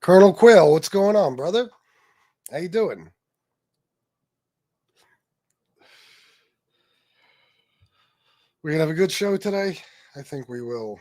Colonel Quill, what's going on, brother? How you doing? We're gonna have a good show today? I think we will.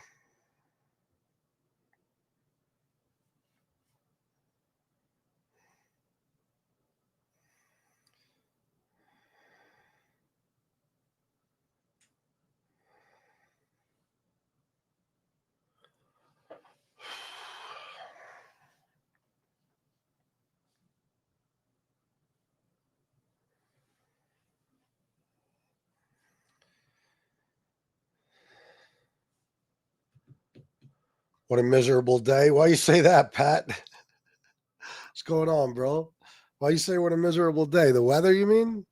What a miserable day. Why you say that, Pat? What's going on, bro? Why you say what a miserable day? The weather, you mean?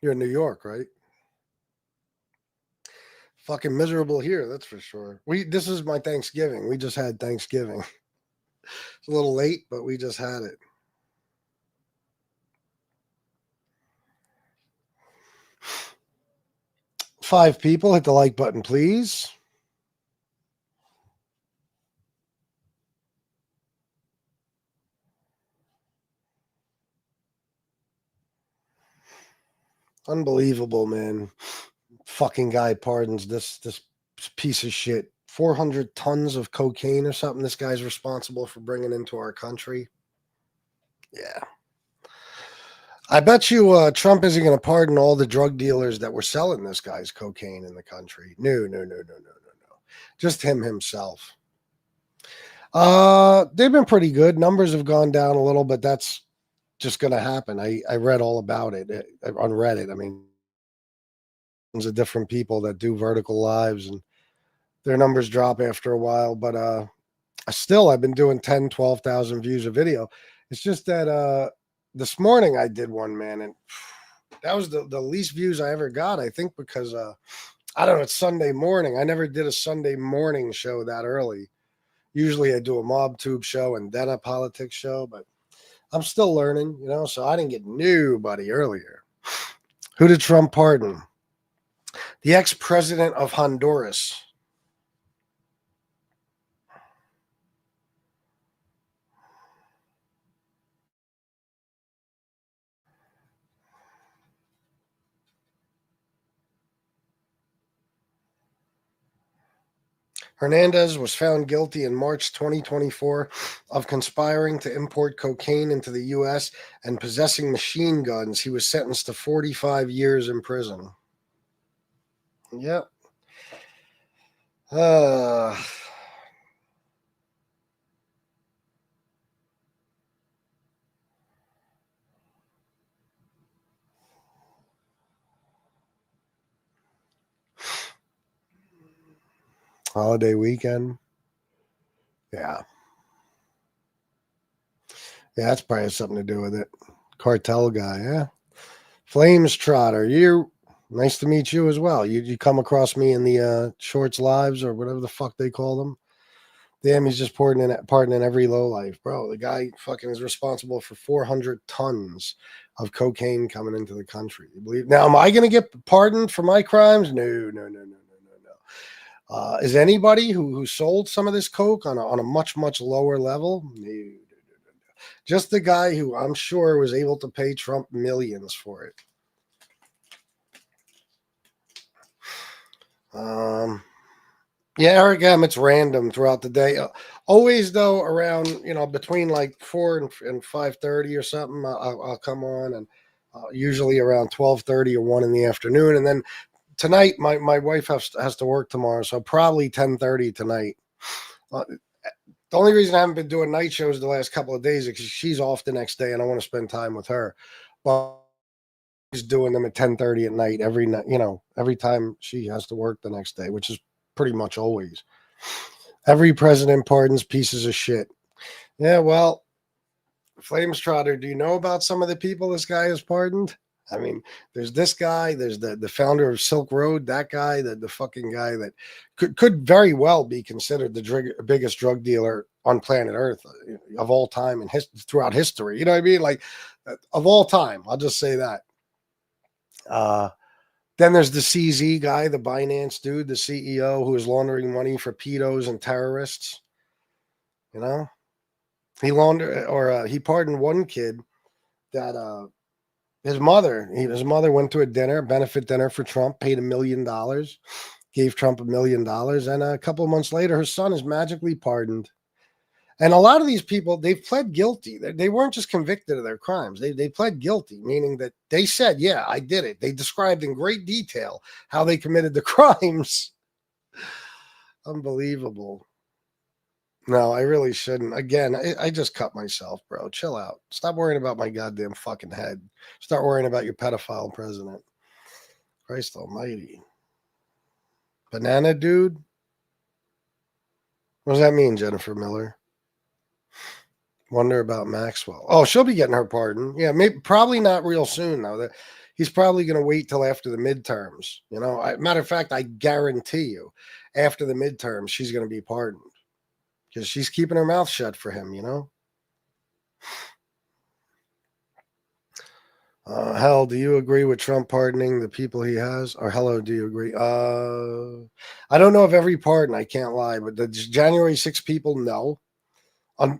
You're in New York, right? Fucking miserable here, that's for sure. This is my Thanksgiving. We just had Thanksgiving. It's a little late, but we just had it. Five people, hit the like button, please. Unbelievable, man. Fucking guy pardons this piece of shit. 400 tons of cocaine or something this guy's responsible for bringing into our country. Yeah. I bet you Trump isn't going to pardon all the drug dealers that were selling this guy's cocaine in the country. No. Just him himself. They've been pretty good. Numbers have gone down a little, but that's just going to happen. I read all about it on Reddit. I mean, tons of different people that do vertical lives and their numbers drop after a while, but I've been doing 10, 12,000 views a video. It's just that this morning I did one, man, and that was the least views I ever got, I think, because I don't know, it's Sunday morning. I never did a Sunday morning show that early. Usually I do a mob tube show and then a politics show, but I'm still learning, so I didn't get nobody earlier. Who did Trump pardon? The ex-president of Honduras. Hernandez was found guilty in March 2024 of conspiring to import cocaine into the U.S. and possessing machine guns. He was sentenced to 45 years in prison. Yep. Holiday weekend. Yeah. Yeah, that's probably has something to do with it. Cartel guy, yeah. Flames Trotter, nice to meet you as well. You come across me in the Shorts Lives or whatever the fuck they call them. Damn, he's just pardoning every lowlife, bro. The guy fucking is responsible for 400 tons of cocaine coming into the country. You believe? Now, am I going to get pardoned for my crimes? No. Is anybody who sold some of this coke on a much, much lower level? No. Just the guy who I'm sure was able to pay Trump millions for it. Yeah, Eric Emmett's random throughout the day. Always though, around between like 4 and 5:30 or something, I'll come on, and usually around 12:30 or 1 in the afternoon, and then tonight my wife has to work tomorrow, so probably 10:30 tonight. The only reason I haven't been doing night shows the last couple of days is because she's off the next day, and I want to spend time with her. But she's doing them at 10:30 at night every night. Every time she has to work the next day, which is pretty much always. Every president pardons pieces of shit. Yeah, well, Flames Trotter, do you know about some of the people this guy has pardoned? I mean, there's this guy, there's the founder of Silk Road, that guy, the fucking guy that could very well be considered the biggest drug dealer on planet Earth of all time and throughout history. You know what I mean? Like, of all time, I'll just say that. Then there's the CZ guy, the Binance dude, the CEO who is laundering money for pedos and terrorists. He pardoned one kid that his mother went to a benefit dinner for Trump, paid $1 million, gave Trump $1 million, and a couple of months later, her son is magically pardoned. And a lot of these people, they've pled guilty. They weren't just convicted of their crimes. They pled guilty, meaning that they said, yeah, I did it. They described in great detail how they committed the crimes. Unbelievable. No, I really shouldn't. Again, I just cut myself, bro. Chill out. Stop worrying about my goddamn fucking head. Start worrying about your pedophile president. Christ almighty. Banana dude? What does that mean, Jennifer Miller? Wonder about Maxwell. Oh, she'll be getting her pardon. Yeah, maybe probably not real soon though. He's probably going to wait till after the midterms. Matter of fact, I guarantee you, after the midterms, she's going to be pardoned because she's keeping her mouth shut for him. Hell, do you agree with Trump pardoning the people he has? Or hello, do you agree? I don't know of every pardon. I can't lie, but the January 6 people, no.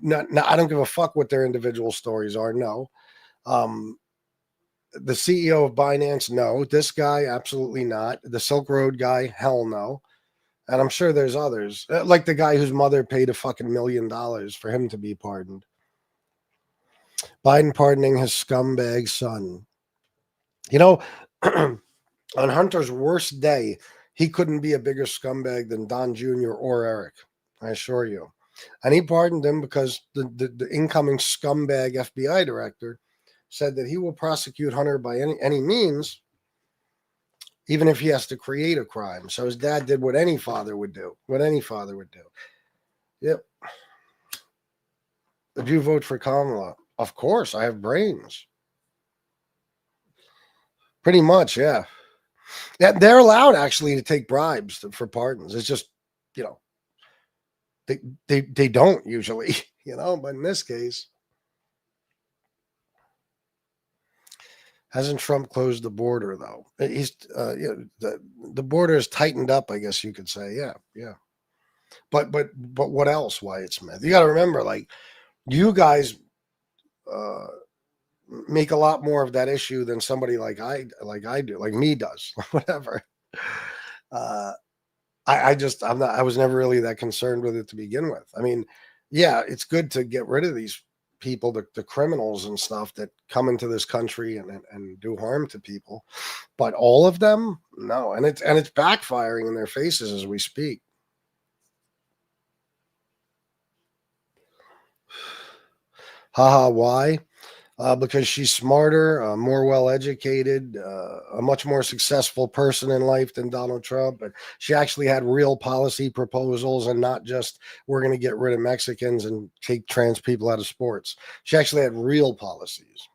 No, I don't give a fuck what their individual stories are. No. The CEO of Binance, no. This guy, absolutely not. The Silk Road guy, hell no. And I'm sure there's others, like the guy whose mother paid a fucking $1 million for him to be pardoned. Biden pardoning his scumbag son. On Hunter's worst day, he couldn't be a bigger scumbag than Don Jr. or Eric. I assure you. And he pardoned him because the incoming scumbag FBI director said that he will prosecute Hunter by any means, even if he has to create a crime. So his dad did what any father would do. Yep. Did you vote for Kamala? Of course, I have brains. Pretty much, yeah. Yeah, they're allowed actually to take bribes for pardons. It's just, they don't usually, but in this case. Hasn't Trump closed the border though? He's the border is tightened up, I guess you could say. Yeah. But what else, Wyatt Smith? You got to remember, like, you guys make a lot more of that issue than somebody like I do, like me does, whatever. I was never really that concerned with it to begin with. I mean, yeah, it's good to get rid of these people, the criminals and stuff that come into this country and do harm to people, but all of them, no, and it's backfiring in their faces as we speak. Haha, why? Because she's smarter, more well-educated, a much more successful person in life than Donald Trump. And she actually had real policy proposals and not just, we're going to get rid of Mexicans and take trans people out of sports. She actually had real policies.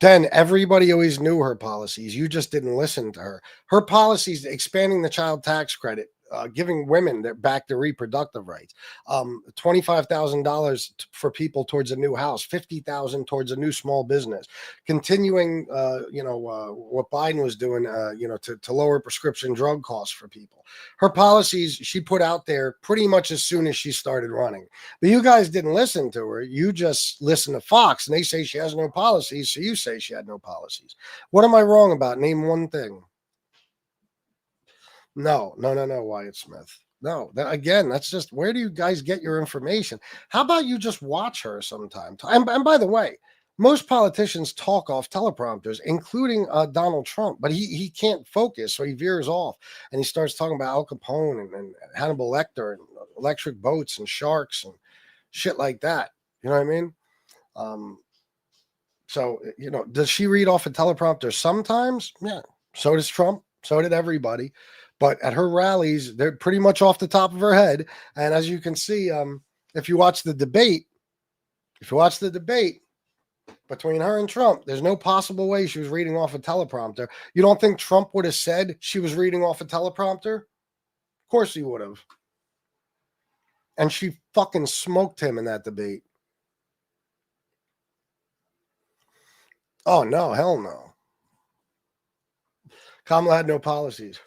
Then everybody always knew her policies. You just didn't listen to her. Her policies, expanding the child tax credit, giving women back their reproductive rights, $25,000 for people towards a new house, $50,000 towards a new small business, continuing, what Biden was doing, to lower prescription drug costs for people. Her policies she put out there pretty much as soon as she started running. But you guys didn't listen to her. You just listened to Fox, and they say she has no policies, so you say she had no policies. What am I wrong about? Name one thing. No, Wyatt Smith. No, again, that's just, where do you guys get your information? How about you just watch her sometime? And by the way, most politicians talk off teleprompters, including Donald Trump, but he can't focus, so he veers off and he starts talking about Al Capone and Hannibal Lecter and electric boats and sharks and shit like that. You know what I mean? So, does she read off a teleprompter sometimes? Yeah. So does Trump. So did everybody. But at her rallies, they're pretty much off the top of her head. And as you can see, if you watch the debate between her and Trump, there's no possible way she was reading off a teleprompter. You don't think Trump would have said she was reading off a teleprompter? Of course he would have. And she fucking smoked him in that debate. Oh, no, hell no. Kamala had no policies.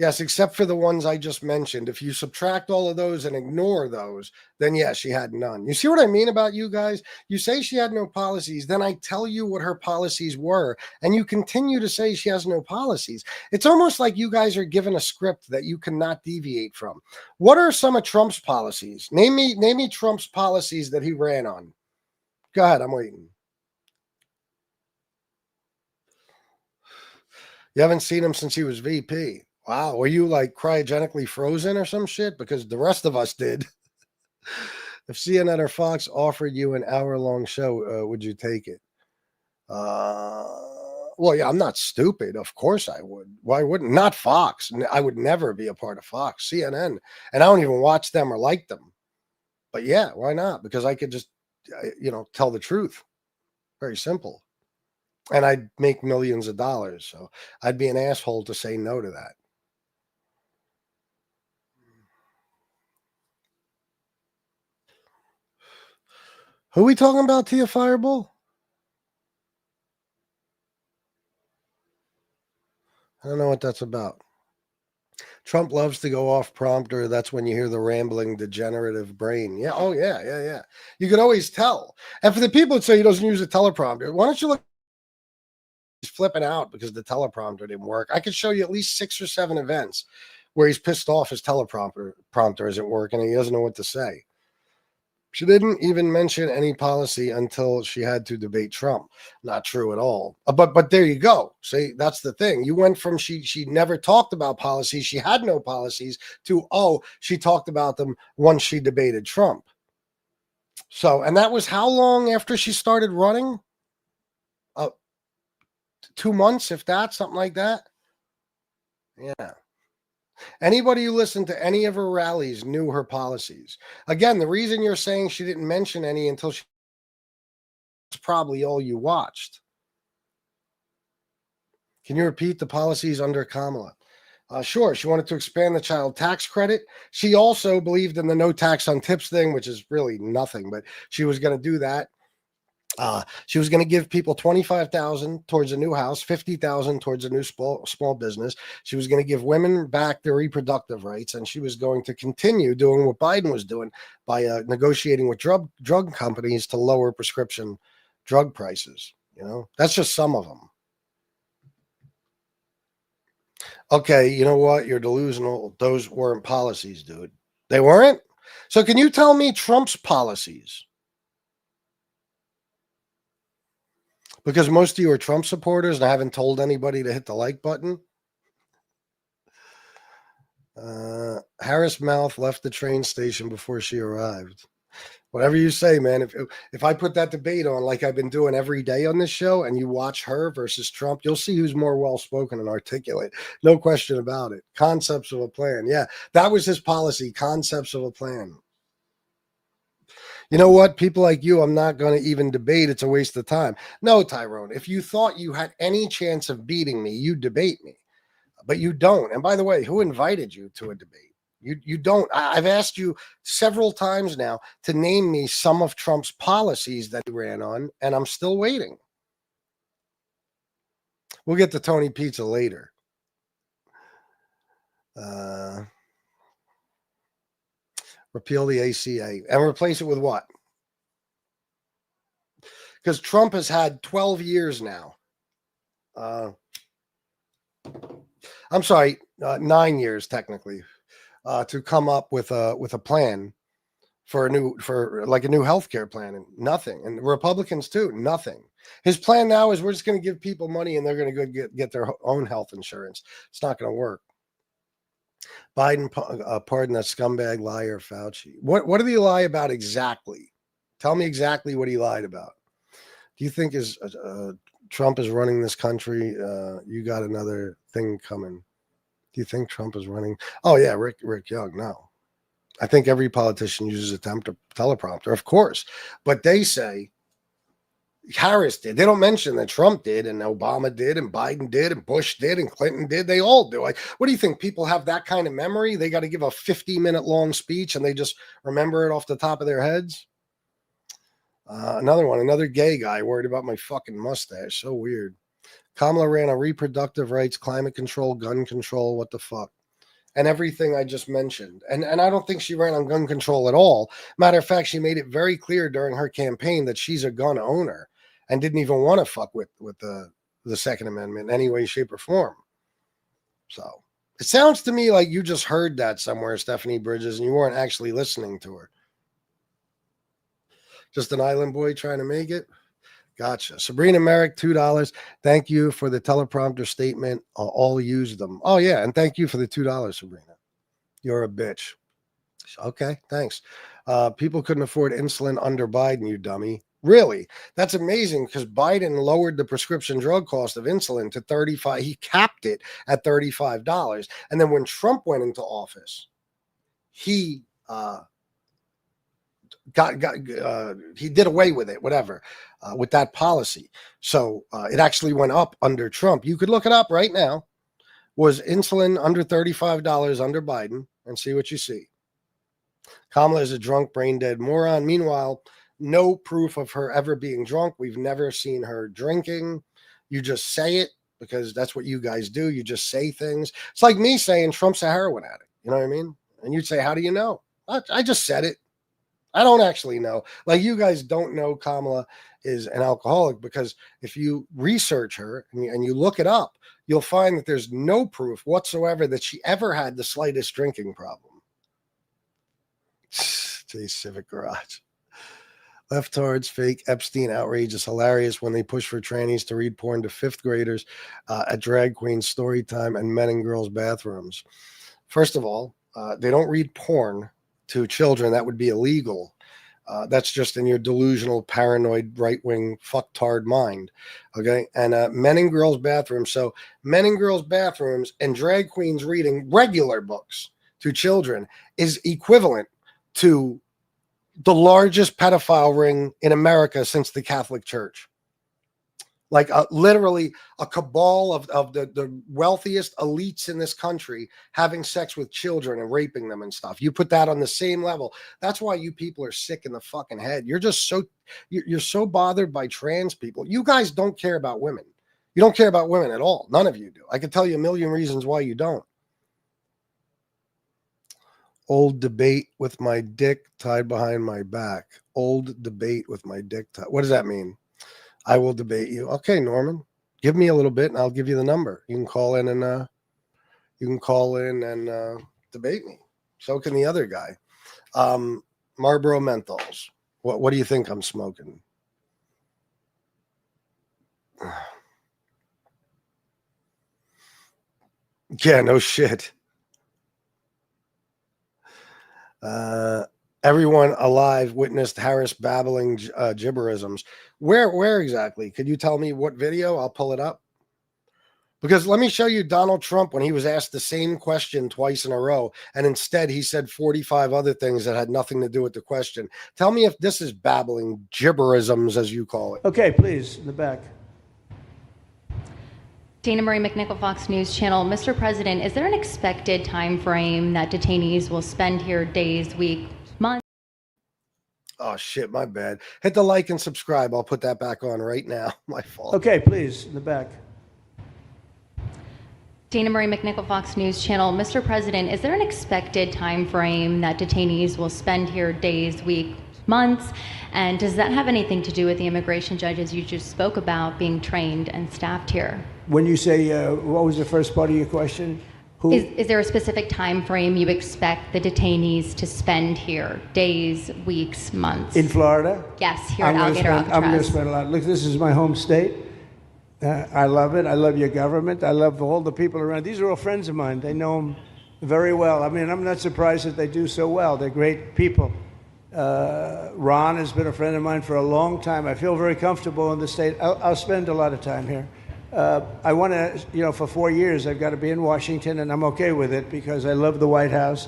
Yes, except for the ones I just mentioned. If you subtract all of those and ignore those, then yes, she had none. You see what I mean about you guys? You say she had no policies, then I tell you what her policies were, and you continue to say she has no policies. It's almost like you guys are given a script that you cannot deviate from. What are some of Trump's policies? Name me Trump's policies that he ran on. Go ahead, I'm waiting. You haven't seen him since he was VP. Wow, were you like cryogenically frozen or some shit? Because the rest of us did. If CNN or Fox offered you an hour-long show, would you take it? Uh, well, yeah, I'm not stupid. Of course I would. Why wouldn't? Not Fox. I would never be a part of Fox, CNN, and I don't even watch them or like them. But yeah, why not? Because I could just, tell the truth. Very simple. And I'd make millions of dollars. So I'd be an asshole to say no to that. Who are we talking about, Tia Fireball? I don't know what that's about. Trump loves to go off prompter. That's when you hear the rambling, degenerative brain. Yeah. Oh, yeah. Yeah. Yeah. You can always tell. And for the people that say he doesn't use a teleprompter, why don't you look? He's flipping out because the teleprompter didn't work. I could show you at least 6 or 7 events where he's pissed off his teleprompter isn't working and he doesn't know what to say. She didn't even mention any policy until she had to debate Trump. Not true at all. But there you go. See, that's the thing. You went from she never talked about policies, she had no policies, to she talked about them once she debated Trump. So, and that was how long after she started running? 2 months, if that, something like that. Yeah. Anybody who listened to any of her rallies knew her policies. Again, the reason you're saying she didn't mention any until it's probably all you watched. Can you repeat the policies under Kamala? Sure. She wanted to expand the child tax credit. She also believed in the no tax on tips thing, which is really nothing, but she was going to do that. She was going to give people $25,000 towards a new house, $50,000 towards a new small business. She was going to give women back their reproductive rights, and she was going to continue doing what Biden was doing by negotiating with drug companies to lower prescription drug prices. That's just some of them. Okay, you know what? You're delusional. Those weren't policies, dude. They weren't? So can you tell me Trump's policies? Because most of you are Trump supporters and I haven't told anybody to hit the like button. Harris Mouth left the train station before she arrived. Whatever you say, man. If I put that debate on like I've been doing every day on this show and you watch her versus Trump, you'll see who's more well-spoken and articulate. No question about it. Concepts of a plan. Yeah, that was his policy. Concepts of a plan. You know what? People like you, I'm not going to even debate. It's a waste of time. No, Tyrone, if you thought you had any chance of beating me, you debate me. But you don't. And by the way, who invited you to a debate? You don't. I've asked you several times now to name me some of Trump's policies that he ran on, and I'm still waiting. We'll get to Tony Pizza later. Repeal the ACA and replace it with what? Because Trump has had 12 years now. I'm sorry, 9 years technically, to come up with a plan for a new healthcare plan, and nothing. And Republicans too, nothing. His plan now is we're just going to give people money and they're going to go get their own health insurance. It's not going to work. Biden, pardon that scumbag liar Fauci. What did he lie about exactly? Tell me exactly what he lied about. Do you think Trump is running this country? You got another thing coming. Do you think Trump is running? Oh yeah, Rick Young. No, I think every politician uses a teleprompter, of course, but they say Harris did. They don't mention that Trump did, and Obama did, and Biden did, and Bush did, and Clinton did. They all do. What do you think? People have that kind of memory? They got to give a 50-minute long speech, and they just remember it off the top of their heads. Another gay guy worried about my fucking mustache. So weird. Kamala ran on reproductive rights, climate control, gun control. What the fuck? and everything I just mentioned. And I don't think she ran on gun control at all. Matter of fact, she made it very clear during her campaign that she's a gun owner and didn't even want to fuck with the Second Amendment in any way, shape, or form. So it sounds to me like you just heard that somewhere, Stephanie Bridges, and you weren't actually listening to her. Just an island boy trying to make it. Gotcha. Sabrina Merrick, $2. Thank you for the teleprompter statement. I'll all use them. Oh, yeah. And thank you for the $2, Sabrina. You're a bitch. Okay, thanks. People couldn't afford insulin under Biden, you dummy. Really? That's amazing because Biden lowered the prescription drug cost of insulin to $35. He capped it at $35. And then when Trump went into office, he he did away with it, whatever, with that policy. So it actually went up under Trump. You could look it up right now. Was insulin under $35 under Biden, and see what you see. Kamala is a drunk, brain dead moron. Meanwhile, no proof of her ever being drunk. We've never seen her drinking. You just say it because that's what you guys do. You just say things. It's like me saying Trump's a heroin addict. You know what I mean? And you'd say, how do you know? I just said it. I don't actually know. Like, you guys don't know Kamala is an alcoholic, because if you research her and you look it up, you'll find that there's no proof whatsoever that she ever had the slightest drinking problem. Jay Civic Garage. Leftards, fake Epstein outrage is hilarious when they push for trannies to read porn to fifth graders at drag queen story time and men and girls bathrooms. First of all, they don't read porn to children. That would be illegal. That's just in your delusional, paranoid, right-wing, fucktard mind. Okay? And men and girls bathrooms. So men and girls bathrooms and drag queens reading regular books to children is equivalent to the largest pedophile ring in America since the Catholic Church. Like literally a cabal of the wealthiest elites in this country having sex with children and raping them and stuff. You put that on the same level. That's why you people are sick in the fucking head. You're just you're so bothered by trans people. You guys don't care about women. You don't care about women at all. None of you do. I could tell you a million reasons why you don't. Old debate with my dick tied behind my back. Old debate with my dick tied. What does that mean? I will debate you. Okay, Norman, give me a little bit and I'll give you the number. You can call in and debate me. So can the other guy. Marlboro Menthols. What do you think I'm smoking? Yeah, no shit. Everyone alive witnessed Harris babbling gibberisms. Where exactly? Could you tell me what video? I'll pull it up. Because let me show you Donald Trump when he was asked the same question twice in a row, and instead he said 45 other things that had nothing to do with the question. Tell me if this is babbling gibberisms, as you call it. Okay, please, in the back. Dana Marie McNichol, Fox News Channel. Mr. President, is there an expected time frame that detainees will spend here, days, weeks, months? Oh, shit, my bad. Hit the like and subscribe. I'll put that back on right now. My fault. Okay, please, in the back. Dana Marie McNichol, Fox News Channel. Mr. President, is there an expected time frame that detainees will spend here, days, weeks, months? And does that have anything to do with the immigration judges you just spoke about being trained and staffed here? When you say, what was the first part of your question? Is there a specific time frame you expect the detainees to spend here? Days, weeks, months? In Florida? Yes, here at Alligator Alcatraz. I'm going to spend a lot. Look, this is my home state. I love it. I love your government. I love all the people around. These are all friends of mine. They know them very well. I mean, I'm not surprised that they do so well. They're great people. Ron has been a friend of mine for a long time. I feel very comfortable in the state. I'll spend a lot of time here. I want to, for 4 years, I've got to be in Washington, and I'm okay with it because I love the White House.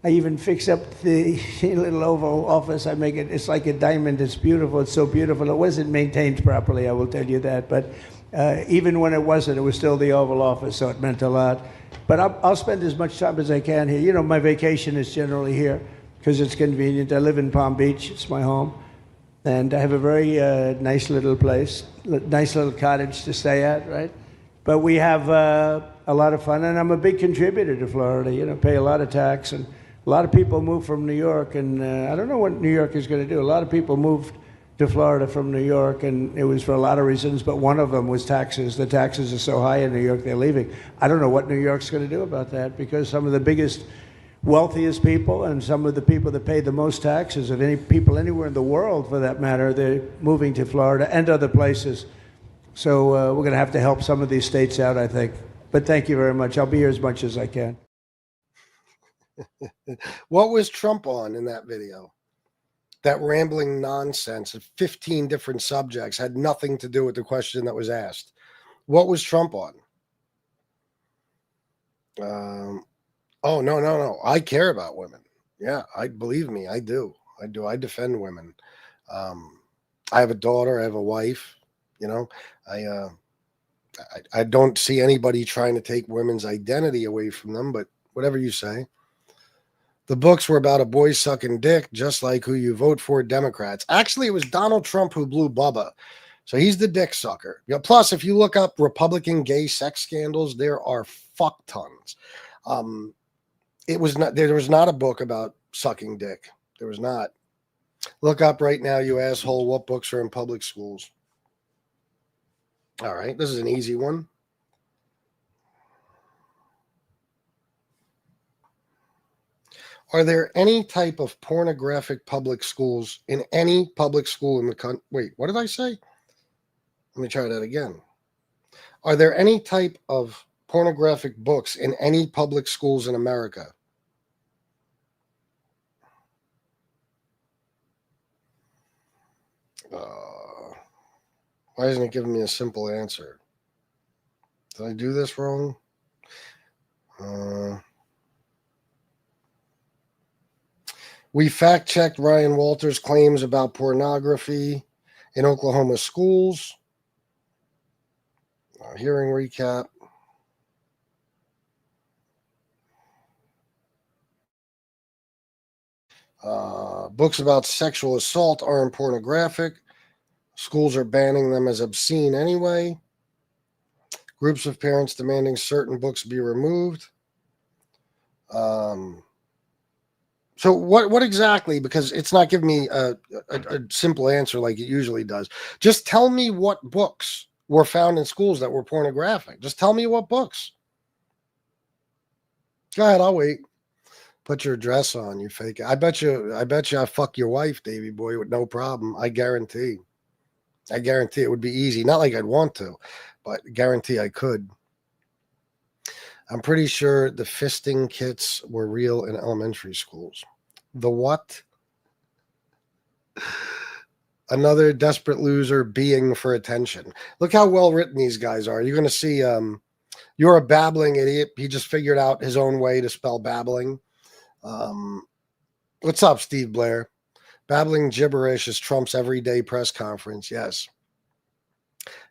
I even fix up the little Oval Office. I make it, it's like a diamond. It's beautiful. It's so beautiful. It wasn't maintained properly, I will tell you that. But even when it wasn't, it was still the Oval Office, so it meant a lot. But I'll spend as much time as I can here. My vacation is generally here because it's convenient. I live in Palm Beach. It's my home. And I have a very nice little place, nice little cottage to stay at, right? But we have a lot of fun, and I'm a big contributor to Florida. You know, pay a lot of tax, and a lot of people move from New York, and I don't know what New York is going to do. A lot of people moved to Florida from New York, and it was for a lot of reasons, but one of them was taxes. The taxes are so high in New York, they're leaving. I don't know what New York's going to do about that, because some of the biggest, wealthiest people and some of the people that pay the most taxes of any people anywhere in the world, for that matter, they're moving to Florida and other places. So we're going to have to help some of these states out, I think. But thank you very much. I'll be here as much as I can. What was Trump on in that video? That rambling nonsense of 15 different subjects had nothing to do with the question that was asked. What was Trump on? Oh, no. I care about women. Yeah, believe me, I do. I defend women. I have a daughter. I have a wife. You know, I don't see anybody trying to take women's identity away from them, but whatever you say. The books were about a boy sucking dick, just like who you vote for, Democrats. Actually, it was Donald Trump who blew Bubba. So he's the dick sucker. You know, plus, if you look up Republican gay sex scandals, there are fuck tons. There was not a book about sucking dick. There was not. Look up right now, you asshole, what books are in public schools. All right, this is an easy one. Are there any type of pornographic public schools in any public school in the country? Wait, what did I say? Let me try that again. Are there any type of pornographic books in any public schools in America? Why isn't it giving me a simple answer? Did I do this wrong? We fact-checked Ryan Walters' claims about pornography in Oklahoma schools. Hearing recap. Books about sexual assault aren't pornographic. Schools are banning them as obscene anyway. Groups of parents demanding certain books be removed. So what exactly? Because it's not giving me a simple answer like it usually does. Just tell me what books were found in schools that were pornographic. Just tell me what books. Go ahead, I'll wait. Put your dress on, you fake it. I bet you I fuck your wife, Davey boy, with no problem. I guarantee it would be easy. Not like I'd want to, but guarantee I could. I'm pretty sure the fisting kits were real in elementary schools. The what? Another desperate loser being for attention. Look how well written these guys are. You're going to see you're a babbling idiot. He just figured out his own way to spell babbling. What's up, Steve Blair? Babbling gibberish is Trump's everyday press conference. Yes.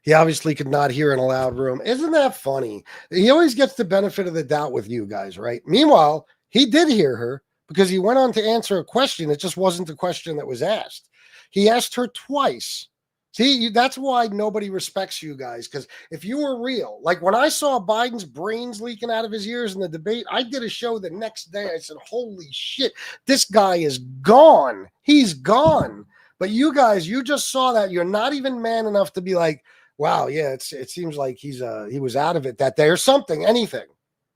He obviously could not hear in a loud room. Isn't that funny? He always gets the benefit of the doubt with you guys, right? Meanwhile, he did hear her because he went on to answer a question. It just wasn't the question that was asked. He asked her twice. See, that's why nobody respects you guys, because if you were real, like when I saw Biden's brains leaking out of his ears in the debate, I did a show the next day. I said, holy shit, this guy is gone. He's gone. But you guys, you just saw that. You're not even man enough to be like, wow, yeah, it seems like he was out of it that day or something, anything.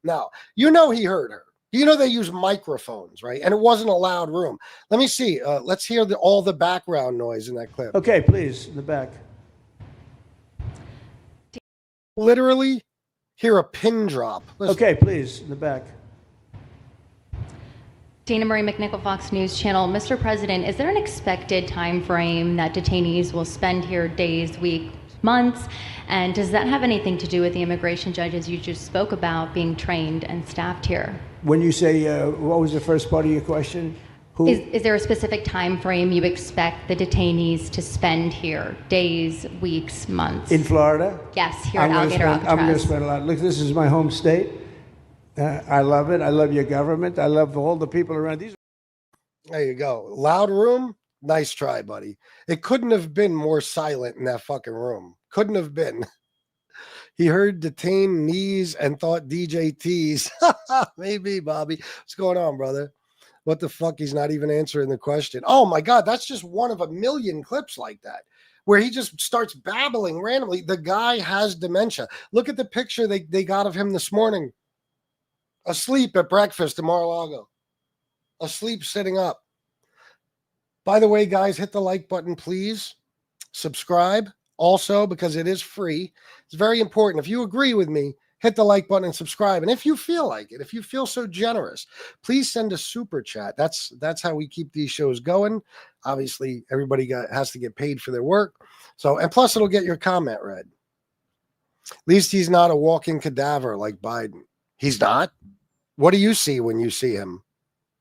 No, you know he heard her. You know they use microphones, right? And it wasn't a loud room. Let me see. Let's hear all the background noise in that clip. Okay, please, in the back. Literally hear a pin drop. Listen. Okay, please, in the back. Dana Marie McNichol, Fox News Channel. Mr. President, is there an expected time frame that detainees will spend here, days, weeks, months? And does that have anything to do with the immigration judges you just spoke about being trained and staffed here? When you say, what was the first part of your question? Is there a specific time frame you expect the detainees to spend here? Days, weeks, months? In Florida? Yes, here at Alligator Alcatraz. I'm going to spend a lot. Look, this is my home state. I love it. I love your government. I love all the people around. There you go. Loud room? Nice try, buddy. It couldn't have been more silent in that fucking room. Couldn't have been. He heard detain knees and thought DJ tease. Maybe, Bobby. What's going on, brother? What the fuck? He's not even answering the question. Oh my God, that's just one of a million clips like that, where he just starts babbling randomly. The guy has dementia. Look at the picture they got of him this morning. Asleep at breakfast in Mar-a-Lago. Asleep sitting up. By the way, guys, hit the like button, please. Subscribe also, because it is free. It's very important. If you agree with me, hit the like button and subscribe. And if you feel like it, if you feel so generous, please send a super chat. That's how we keep these shows going. Obviously, everybody has to get paid for their work. So, and plus it'll get your comment read. At least he's not a walking cadaver like Biden. He's not. What do you see when you see him?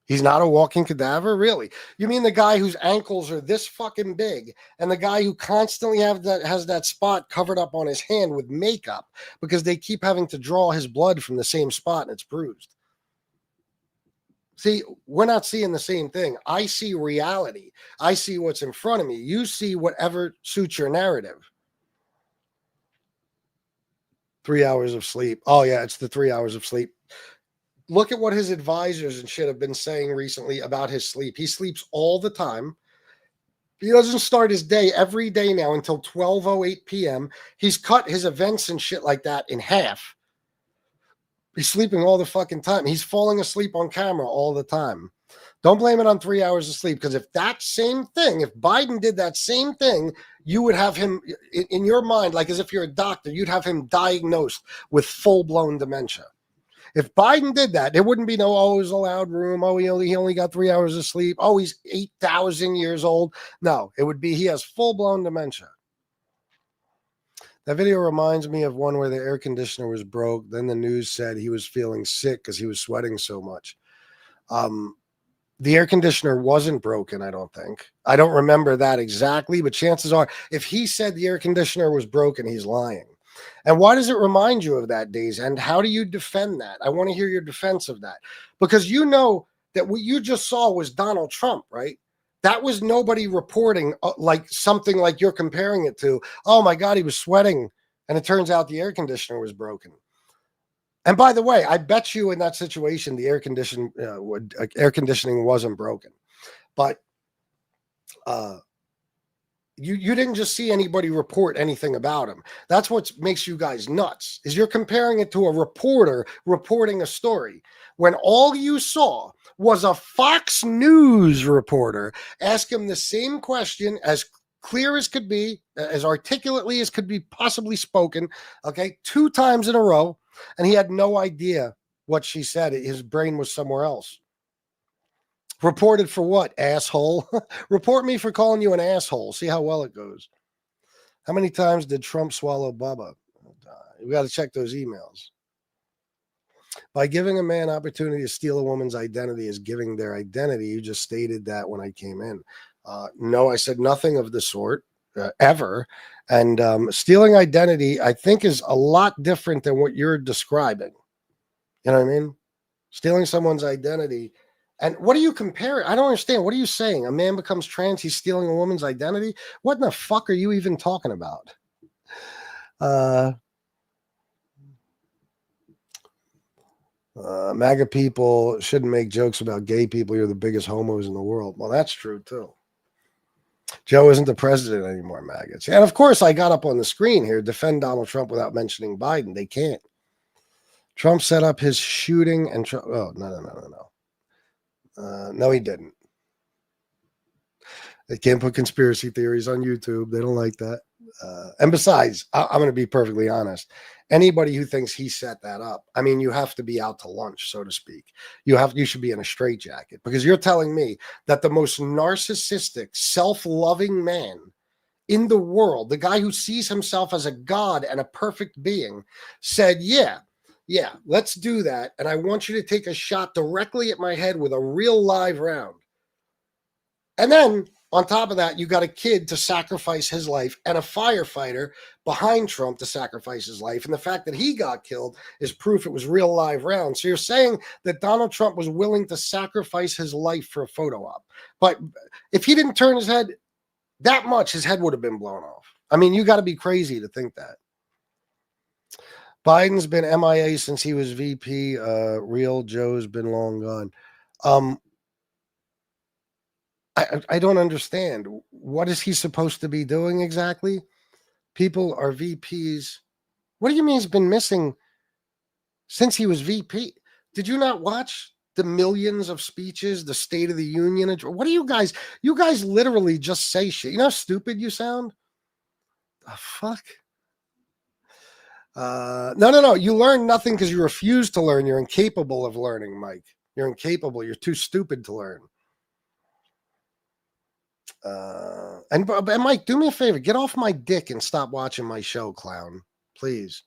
He's not a walking cadaver? Really? You mean the guy whose ankles are this fucking big and the guy who constantly has that spot covered up on his hand with makeup because they keep having to draw his blood from the same spot and it's bruised? See, we're not seeing the same thing. I see reality. I see what's in front of me. You see whatever suits your narrative. 3 hours of sleep. Oh, yeah, it's the 3 hours of sleep. Look at what his advisors and shit have been saying recently about his sleep. He sleeps all the time. He doesn't start his day every day now until 12:08 p.m. He's cut his events and shit like that in half. He's sleeping all the fucking time. He's falling asleep on camera all the time. Don't blame it on 3 hours of sleep, because if that same thing, if Biden did that same thing, you would have him in your mind, like as if you're a doctor, you'd have him diagnosed with full-blown dementia. If Biden did that, there wouldn't be no, oh, it's a loud room. Oh, he only got 3 hours of sleep. Oh, he's 8,000 years old. No, it would be he has full-blown dementia. That video reminds me of one where the air conditioner was broke. Then the news said he was feeling sick because he was sweating so much. The air conditioner wasn't broken, I don't think. I don't remember that exactly, but chances are, if he said the air conditioner was broken, he's lying. And why does it remind you of that, Days? And how do you defend that? I want to hear your defense of that. Because you know that what you just saw was Donald Trump, right? That was nobody reporting like something like you're comparing it to. Oh my God, he was sweating. And it turns out the air conditioner was broken. And by the way, I bet you in that situation, the air conditioning wasn't broken. But you didn't just see anybody report anything about him. That's what makes you guys nuts, is you're comparing it to a reporter reporting a story when all you saw was a Fox News reporter ask him the same question as clear as could be, as articulately as could be possibly spoken, okay, 2 times in a row, and he had no idea what she said. His brain was somewhere else. Reported for what, asshole? Report me for calling you an asshole. See how well it goes. How many times did Trump swallow Bubba? We got to check those emails. By giving a man opportunity to steal a woman's identity is giving their identity. You just stated that when I came in. No, I said nothing of the sort ever. And stealing identity, I think, is a lot different than what you're describing. You know what I mean? Stealing someone's identity. And what do you compare? I don't understand. What are you saying? A man becomes trans, he's stealing a woman's identity? What in the fuck are you even talking about? MAGA people shouldn't make jokes about gay people. You're the biggest homos in the world. Well, that's true, too. Joe isn't the president anymore, maggots. And, of course, I got up on the screen here, defend Donald Trump without mentioning Biden. They can't. Trump set up his shooting and... Oh, no. No, he didn't. They can't put conspiracy theories on YouTube. They don't like that. And besides, I'm going to be perfectly honest. Anybody who thinks he set that up, I mean, you have to be out to lunch, so to speak. You should be in a straitjacket, because you're telling me that the most narcissistic, self-loving man in the world, the guy who sees himself as a god and a perfect being, said, yeah, let's do that. And I want you to take a shot directly at my head with a real live round. And then on top of that, you got a kid to sacrifice his life and a firefighter behind Trump to sacrifice his life. And the fact that he got killed is proof it was real live rounds. So you're saying that Donald Trump was willing to sacrifice his life for a photo op. But if he didn't turn his head that much, his head would have been blown off. I mean, you got to be crazy to think that. Biden's been MIA since he was VP. Real Joe's been long gone. I don't understand. What is he supposed to be doing exactly? People are VPs. What do you mean he's been missing since he was VP? Did you not watch the millions of speeches, the State of the Union? What do you guys? You guys literally just say shit. You know how stupid you sound? The fuck? No. You learn nothing because you refuse to learn. You're incapable of learning, Mike. You're incapable. You're too stupid to learn. And Mike, do me a favor. Get off my dick and stop watching my show, clown. Please.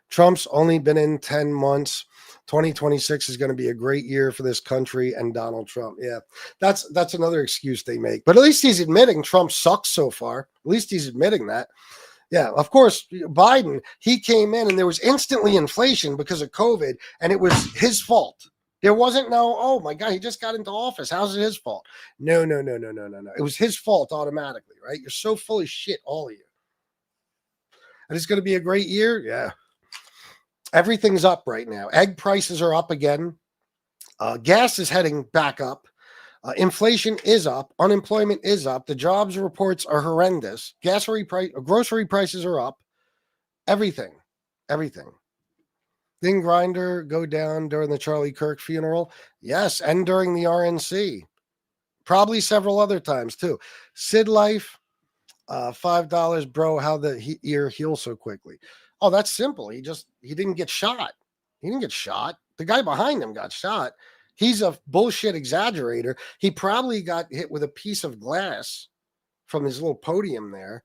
Trump's only been in 10 months. 2026 is going to be a great year for this country and Donald Trump. Yeah, that's another excuse they make. But at least he's admitting Trump sucks so far. At least he's admitting that. Yeah, of course, Biden, he came in and there was instantly inflation because of COVID, and it was his fault. There wasn't oh my God, he just got into office. How's it his fault? No. It was his fault automatically, right? You're so full of shit, all of you. And it's going to be a great year? Yeah. Everything's up right now. Egg prices are up again. Gas is heading back up. Inflation is up. Unemployment is up. The jobs reports are horrendous. Grocery prices are up. Everything. Didn't Grinder go down during the Charlie Kirk funeral? Yes, and during the RNC. Probably several other times too. Sid Life, $5, bro. How the ear heals so quickly? Oh, that's simple. He didn't get shot. He didn't get shot. The guy behind him got shot. He's a bullshit exaggerator. He probably got hit with a piece of glass from his little podium there,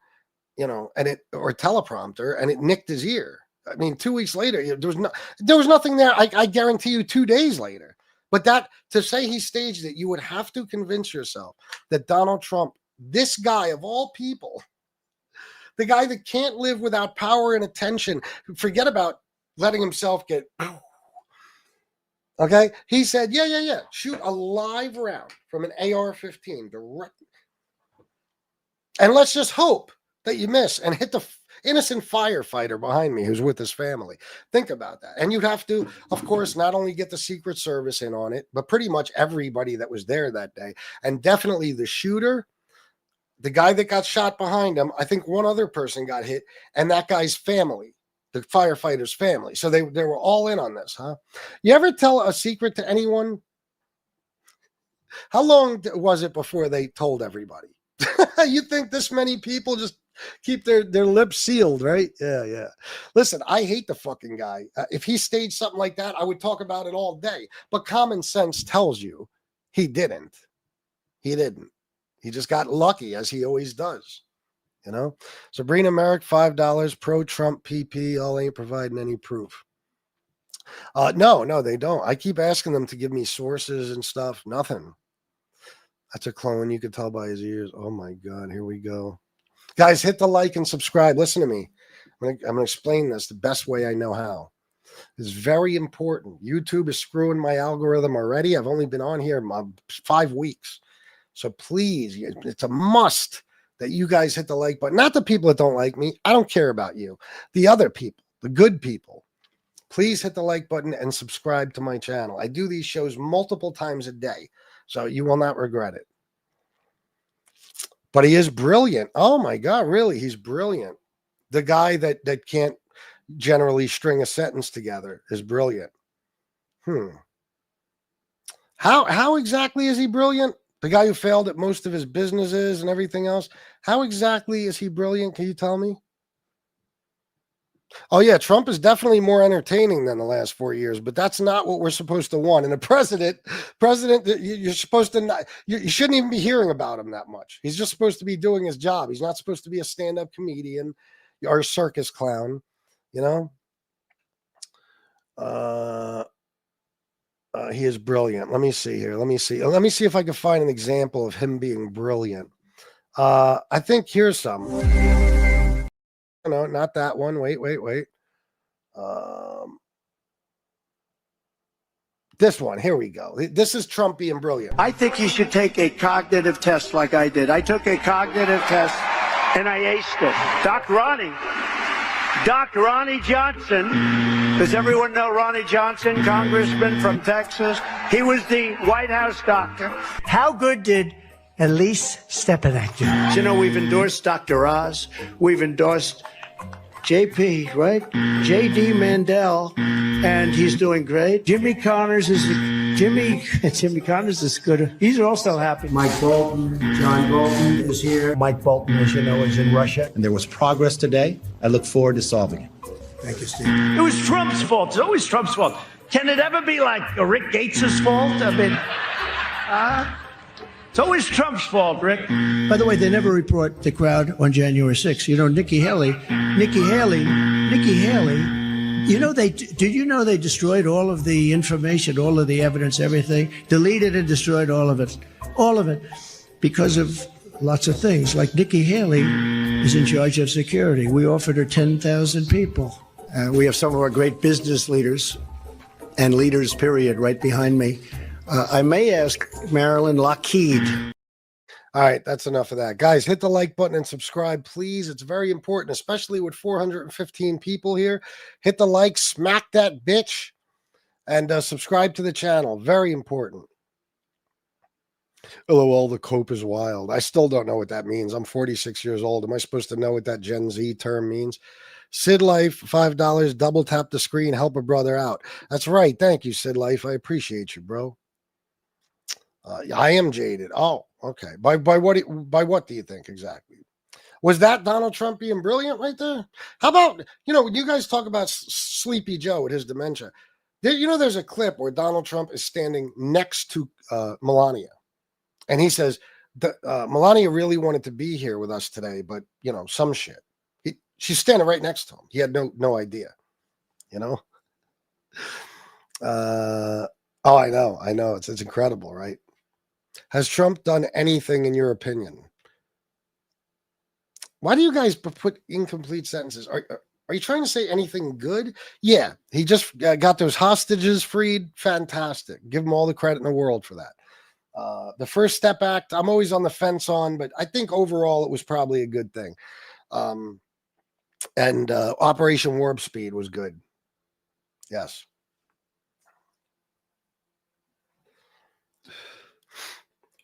or teleprompter, and it nicked his ear. I mean, 2 weeks later, there was nothing there. I guarantee you 2 days later. But to say he staged it, you would have to convince yourself that Donald Trump, this guy of all people, the guy that can't live without power and attention, forget about letting himself get. Okay, he said, yeah, shoot a live round from an AR-15 directly, and let's just hope that you miss and hit the innocent firefighter behind me who's with his family. Think about that. And you'd have to, of course, not only get the Secret Service in on it, but pretty much everybody that was there that day, and definitely the shooter, the guy that got shot behind him. I think one other person got hit, and that guy's family. The firefighter's family. So they were all in on this, huh? You ever tell a secret to anyone? How long was it before they told everybody? You think this many people just keep their lips sealed, right? Yeah. Listen, I hate the fucking guy. If he staged something like that, I would talk about it all day. But common sense tells you he didn't. He didn't. He just got lucky, as he always does. Sabrina Merrick, $5, pro-Trump PP, all ain't providing any proof. No, they don't. I keep asking them to give me sources and stuff. Nothing. That's a clone. You could tell by his ears. Oh my God, here we go. Guys, hit the like and subscribe. Listen to me. I'm going to explain this the best way I know how. It's very important. YouTube is screwing my algorithm already. I've only been on here 5 weeks. So please, it's a must that you guys hit the like button. Not the people that don't like me. I don't care about you. The other people, the good people. Please hit the like button and subscribe to my channel. I do these shows multiple times a day, so you will not regret it. But he is brilliant. Oh my God, really? He's brilliant. The guy that can't generally string a sentence together is brilliant. How exactly is he brilliant? The guy who failed at most of his businesses and everything else. How exactly is he brilliant? Can you tell me? Oh yeah, Trump is definitely more entertaining than the last 4 years, but that's not what we're supposed to want. And a president, you're supposed to not, you shouldn't even be hearing about him that much. He's just supposed to be doing his job. He's not supposed to be a stand-up comedian or a circus clown, He is brilliant. Let me see here. Let me see if I can find an example of him being brilliant. I think here's some. No, not that one. Wait. This one. Here we go. This is Trump being brilliant. I think you should take a cognitive test like I did. I took a cognitive test and I aced it. Doc Ronnie, Dr. Ronnie Johnson. Does everyone know Ronnie Johnson, congressman from Texas? He was the White House doctor. How good did Elise Stepanek do? You know, we've endorsed Dr. Oz. We've endorsed JP, right? JD Mandel, and he's doing great. Jimmy Connors is good. These are all still happy. Mike Bolton, John Bolton is here. Mike Bolton, as you know, is in Russia. And there was progress today. I look forward to solving it. Thank you, Steve. It was Trump's fault. It's always Trump's fault. Can it ever be like Rick Gates's fault? I mean, it's always Trump's fault, Rick. By the way, they never report the crowd on January 6th. You know, Nikki Haley, you know, did you know they destroyed all of the information, all of the evidence, everything, deleted and destroyed all of it, because of lots of things. Like Nikki Haley is in charge of security. We offered her 10,000 people. We have some of our great business leaders and leaders, period, right behind me. I may ask Marilyn Lockheed. All right, that's enough of that. Guys, hit the like button and subscribe, please. It's very important, especially with 415 people here. Hit the like, smack that bitch, and subscribe to the channel. Very important. LOL, the cope is wild. I still don't know what that means. I'm 46 years old. Am I supposed to know what that Gen Z term means? Sid Life, $5. Double tap the screen. Help a brother out. That's right. Thank you, Sid Life. I appreciate you, bro. I am jaded. Oh, okay. By what do you think exactly? Was that Donald Trump being brilliant right there? How about, you know, when you guys talk about Sleepy Joe with his dementia, there's a clip where Donald Trump is standing next to Melania. And he says, Melania really wanted to be here with us today, but, you know, some shit. She's standing right next to him. He had no idea, you know? Oh, I know. It's incredible, right? Has Trump done anything in your opinion? Why do you guys put incomplete sentences? Are you trying to say anything good? Yeah, he just got those hostages freed. Fantastic. Give him all the credit in the world for that. The First Step Act, I'm always on the fence on, but I think overall it was probably a good thing. And Operation Warp Speed was good. Yes.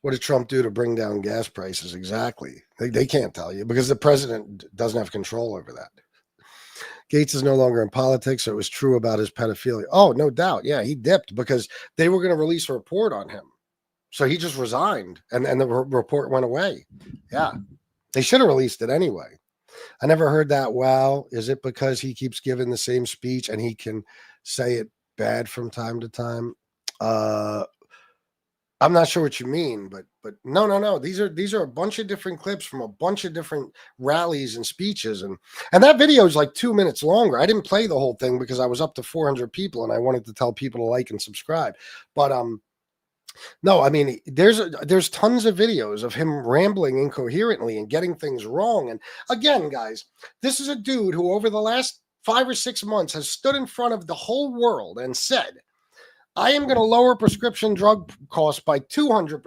What did Trump do to bring down gas prices? Exactly. They can't tell you because the president doesn't have control over that. Gates is no longer in politics, so it was true about his pedophilia. Oh, no doubt. Yeah, he dipped because they were going to release a report on him. So he just resigned, and the report went away. Yeah. They should have released it anyway. I never heard that. Wow. Is it because he keeps giving the same speech and he can say it bad from time to time? I'm not sure what you mean, but no. These are a bunch of different clips from a bunch of different rallies and speeches, and that video is like 2 minutes longer. I didn't play the whole thing because I was up to 400 people and I wanted to tell people to like and subscribe. But no, I mean there's tons of videos of him rambling incoherently and getting things wrong. And again, guys, this is a dude who over the last 5 or 6 months has stood in front of the whole world and said, I am going to lower prescription drug costs by 200%,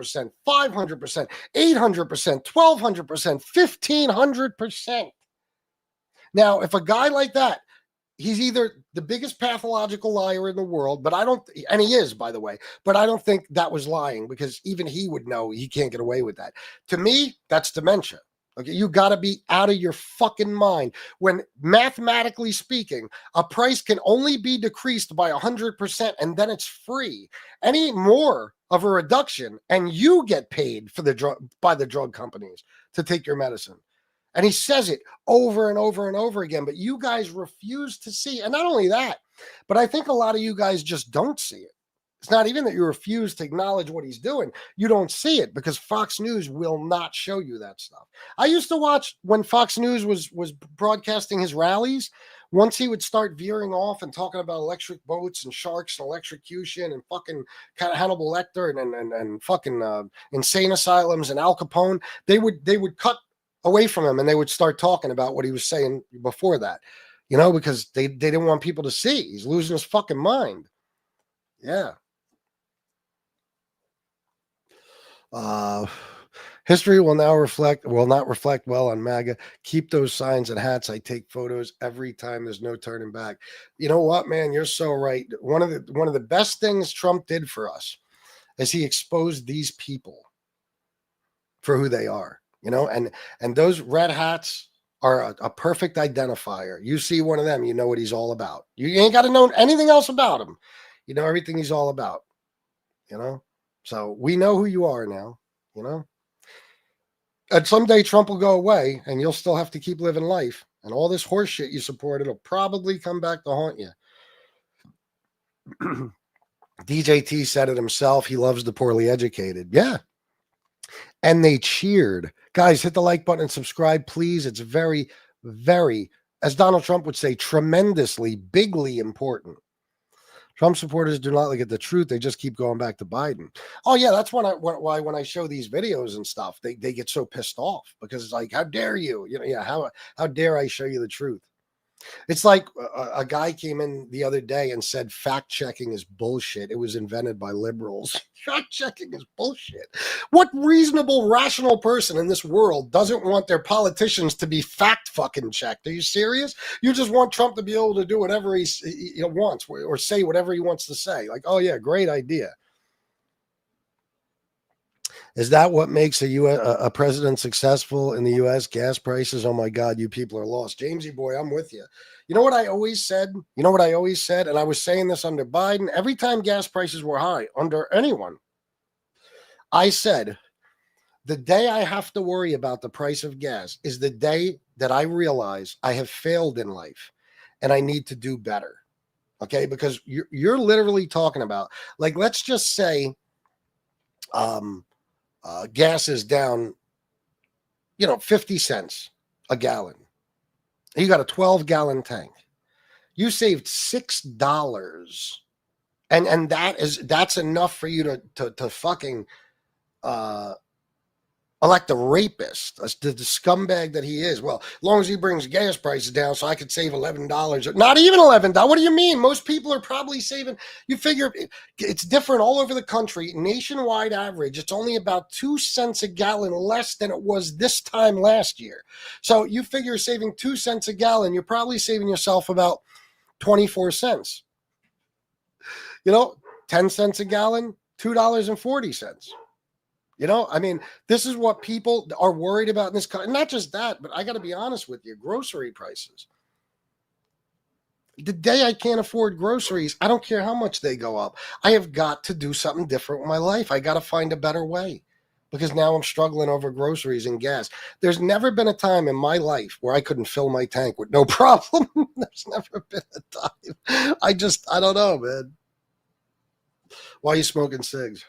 500%, 800%, 1,200%, 1,500%. Now, if a guy like that, he's either the biggest pathological liar in the world, but and he is, by the way, but I don't think that was lying because even he would know he can't get away with that. To me, that's dementia. Okay, you got to be out of your fucking mind. When mathematically speaking, a price can only be decreased by 100% and then it's free. Any more of a reduction and you get paid for by the drug companies to take your medicine. And he says it over and over and over again, but you guys refuse to see. And not only that, but I think a lot of you guys just don't see it. It's not even that you refuse to acknowledge what he's doing. You don't see it because Fox News will not show you that stuff. I used to watch when Fox News was broadcasting his rallies. Once he would start veering off and talking about electric boats and sharks and electrocution and fucking Hannibal Lecter and fucking insane asylums and Al Capone, they would cut away from him and they would start talking about what he was saying before that, you know, because they didn't want people to see. He's losing his fucking mind. Yeah. History will not reflect well on MAGA. Keep those signs and hats. I take photos every time. There's no turning back. You know what, man? You're so right. One of the best things Trump did for us is he exposed these people for who they are. You know, and those red hats are a perfect identifier. You see one of them, you know what he's all about. You ain't got to know anything else about him. You know everything he's all about. You know, so we know who you are now. You know. And someday Trump will go away and you'll still have to keep living life. And all this horse shit you supported will probably come back to haunt you. DJT said it himself. He loves the poorly educated. Yeah. And they cheered. Guys, hit the like button and subscribe, please. It's very, very, as Donald Trump would say, tremendously, bigly important. Trump supporters do not look at the truth. They just keep going back to Biden. Oh, yeah, that's why when I show these videos and stuff, they get so pissed off because it's like, how dare you? You know, yeah, how dare I show you the truth? It's like a guy came in the other day and said fact-checking is bullshit. It was invented by liberals. Fact-checking is bullshit. What reasonable, rational person in this world doesn't want their politicians to be fact-fucking checked? Are you serious? You just want Trump to be able to do whatever he wants or say whatever he wants to say. Like, oh, yeah, great idea. Is that what makes a president successful in the U.S.? Gas prices? Oh, my God, you people are lost. Jamesy boy, I'm with you. You know what I always said? And I was saying this under Biden. Every time gas prices were high, under anyone, I said, the day I have to worry about the price of gas is the day that I realize I have failed in life and I need to do better. Okay? Because you're literally talking about, like, let's just say, gas is down, 50 cents a gallon. You got a 12-gallon tank. You saved $6, and that's enough for you to fucking elect a rapist, the scumbag that he is. Well, as long as he brings gas prices down, so I could save $11. Not even $11. What do you mean? Most people are probably saving. You figure it's different all over the country. Nationwide average, it's only about 2 cents a gallon less than it was this time last year. So you figure saving 2 cents a gallon, you're probably saving yourself about 24 cents. 10 cents a gallon, $2.40. I mean, this is what people are worried about in this country. Not just that, but I got to be honest with you, grocery prices. The day I can't afford groceries, I don't care how much they go up. I have got to do something different with my life. I got to find a better way because now I'm struggling over groceries and gas. There's never been a time in my life where I couldn't fill my tank with no problem. There's never been a time. I don't know, man. Why are you smoking cigs?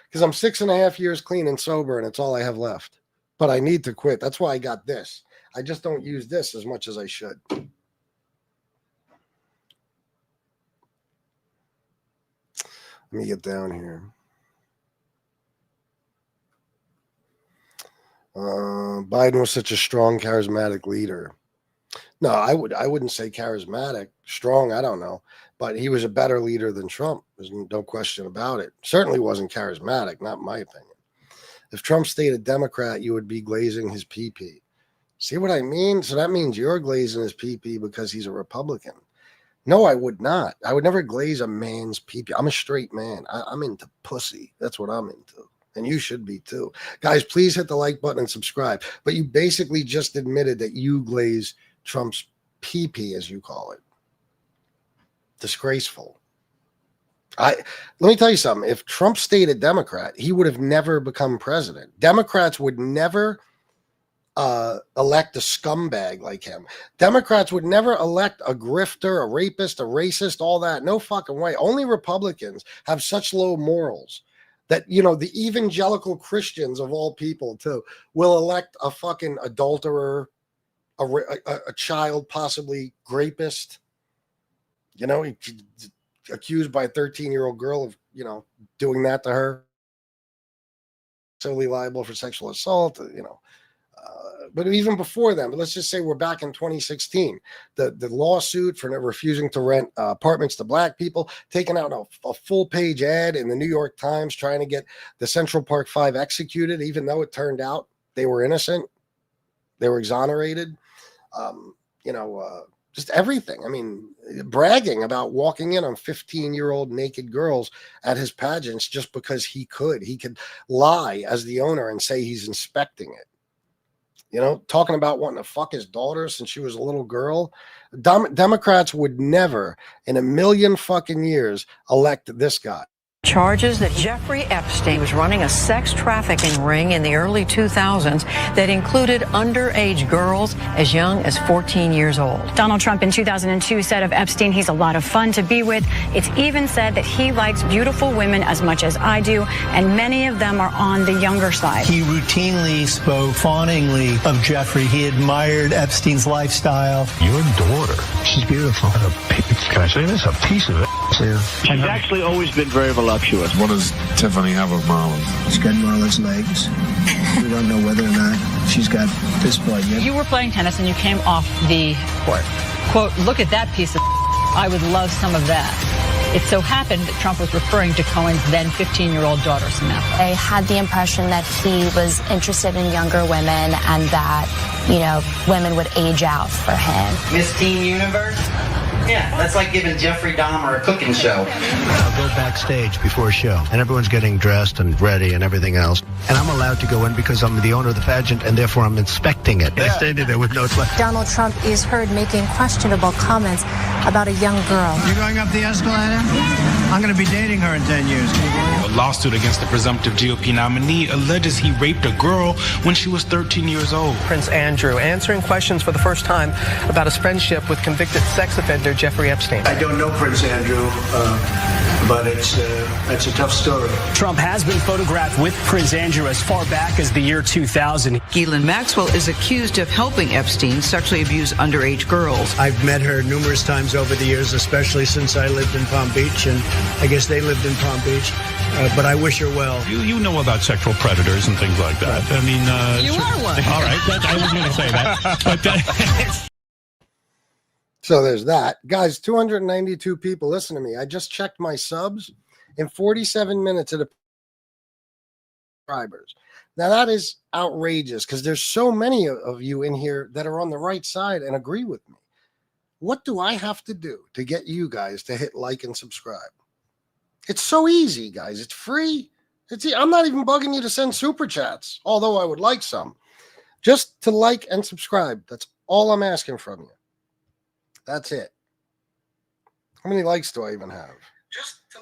Because I'm 6.5 years clean and sober, and it's all I have left. But I need to quit. That's why I got this. I just don't use this as much as I should. Let me get down here. Biden was such a strong, charismatic leader. No, I wouldn't say charismatic. Strong, I don't know. But he was a better leader than Trump. There's no question about it. Certainly wasn't charismatic, not in my opinion. If Trump stayed a Democrat, you would be glazing his pee-pee. See what I mean? So that means you're glazing his pee-pee because he's a Republican. No, I would not. I would never glaze a man's pee-pee. I'm a straight man. I'm into pussy. That's what I'm into. And you should be too. Guys, please hit the like button and subscribe. But you basically just admitted that you glaze Trump's pee-pee, as you call it. Disgraceful. Let me tell you something. If Trump stayed a Democrat, he would have never become president. Democrats would never elect a scumbag like him. Democrats would never elect a grifter, a rapist, a racist, all that. No fucking way. Only Republicans have such low morals that, the evangelical Christians of all people, too, will elect a fucking adulterer, a child, possibly rapist, accused by a 13-year-old girl of, doing that to her, solely liable for sexual assault, but even before then, but let's just say we're back in 2016, the lawsuit for refusing to rent apartments to black people, taking out a full-page ad in the New York Times trying to get the Central Park 5 executed, even though it turned out they were innocent, they were exonerated, just everything. I mean, bragging about walking in on 15-year-old naked girls at his pageants just because he could lie as the owner and say he's inspecting it. Talking about wanting to fuck his daughter since she was a little girl. Democrats would never in a million fucking years elect this guy. Charges that Jeffrey Epstein was running a sex trafficking ring in the early 2000s that included underage girls as young as 14 years old. Donald Trump in 2002 said of Epstein, he's a lot of fun to be with. It's even said that he likes beautiful women as much as I do, and many of them are on the younger side. He routinely spoke fawningly of Jeffrey. He admired Epstein's lifestyle. Your daughter, she's beautiful. Can I say this? A piece of it. She's actually always been very voluptuous. What does Tiffany have of Marlon? She's got Marlon's legs. We don't know whether or not she's got this part yet. You were playing tennis and you came off the court. Quote, look at that piece of I would love some of that. It so happened that Trump was referring to Cohen's then 15-year-old daughter, Samantha. I had the impression that he was interested in younger women and that, women would age out for him. Miss Teen Universe? Yeah, that's like giving Jeffrey Dahmer a cooking show. I'll go backstage before a show, and everyone's getting dressed and ready and everything else. And I'm allowed to go in because I'm the owner of the pageant, and therefore I'm inspecting it. I stayed there with no sweat. Donald Trump is heard making questionable comments about a young girl. You going up the escalator? I'm going to be dating her in 10 years. A lawsuit against the presumptive GOP nominee alleges he raped a girl when she was 13 years old. Prince Andrew answering questions for the first time about his friendship with convicted sex offender Jeffrey Epstein. I don't know Prince Andrew, but it's a tough story. Trump has been photographed with Prince Andrew as far back as the year 2000. Ghislaine Maxwell is accused of helping Epstein sexually abuse underage girls. I've met her numerous times over the years, especially since I lived in Palm Beach, and I guess they lived in Palm Beach. But I wish her well. You know about sexual predators and things like that. I mean, you are one. All right, I was going to say that. But, So there's that. Guys, 292 people. Listen to me. I just checked my subs in 47 minutes at a subscribers. Now that is outrageous because there's so many of you in here that are on the right side and agree with me. What do I have to do to get you guys to hit like and subscribe? It's so easy, guys. It's free. I'm not even bugging you to send super chats, although I would like some. Just to like and subscribe. That's all I'm asking from you. That's it. How many likes do I even have?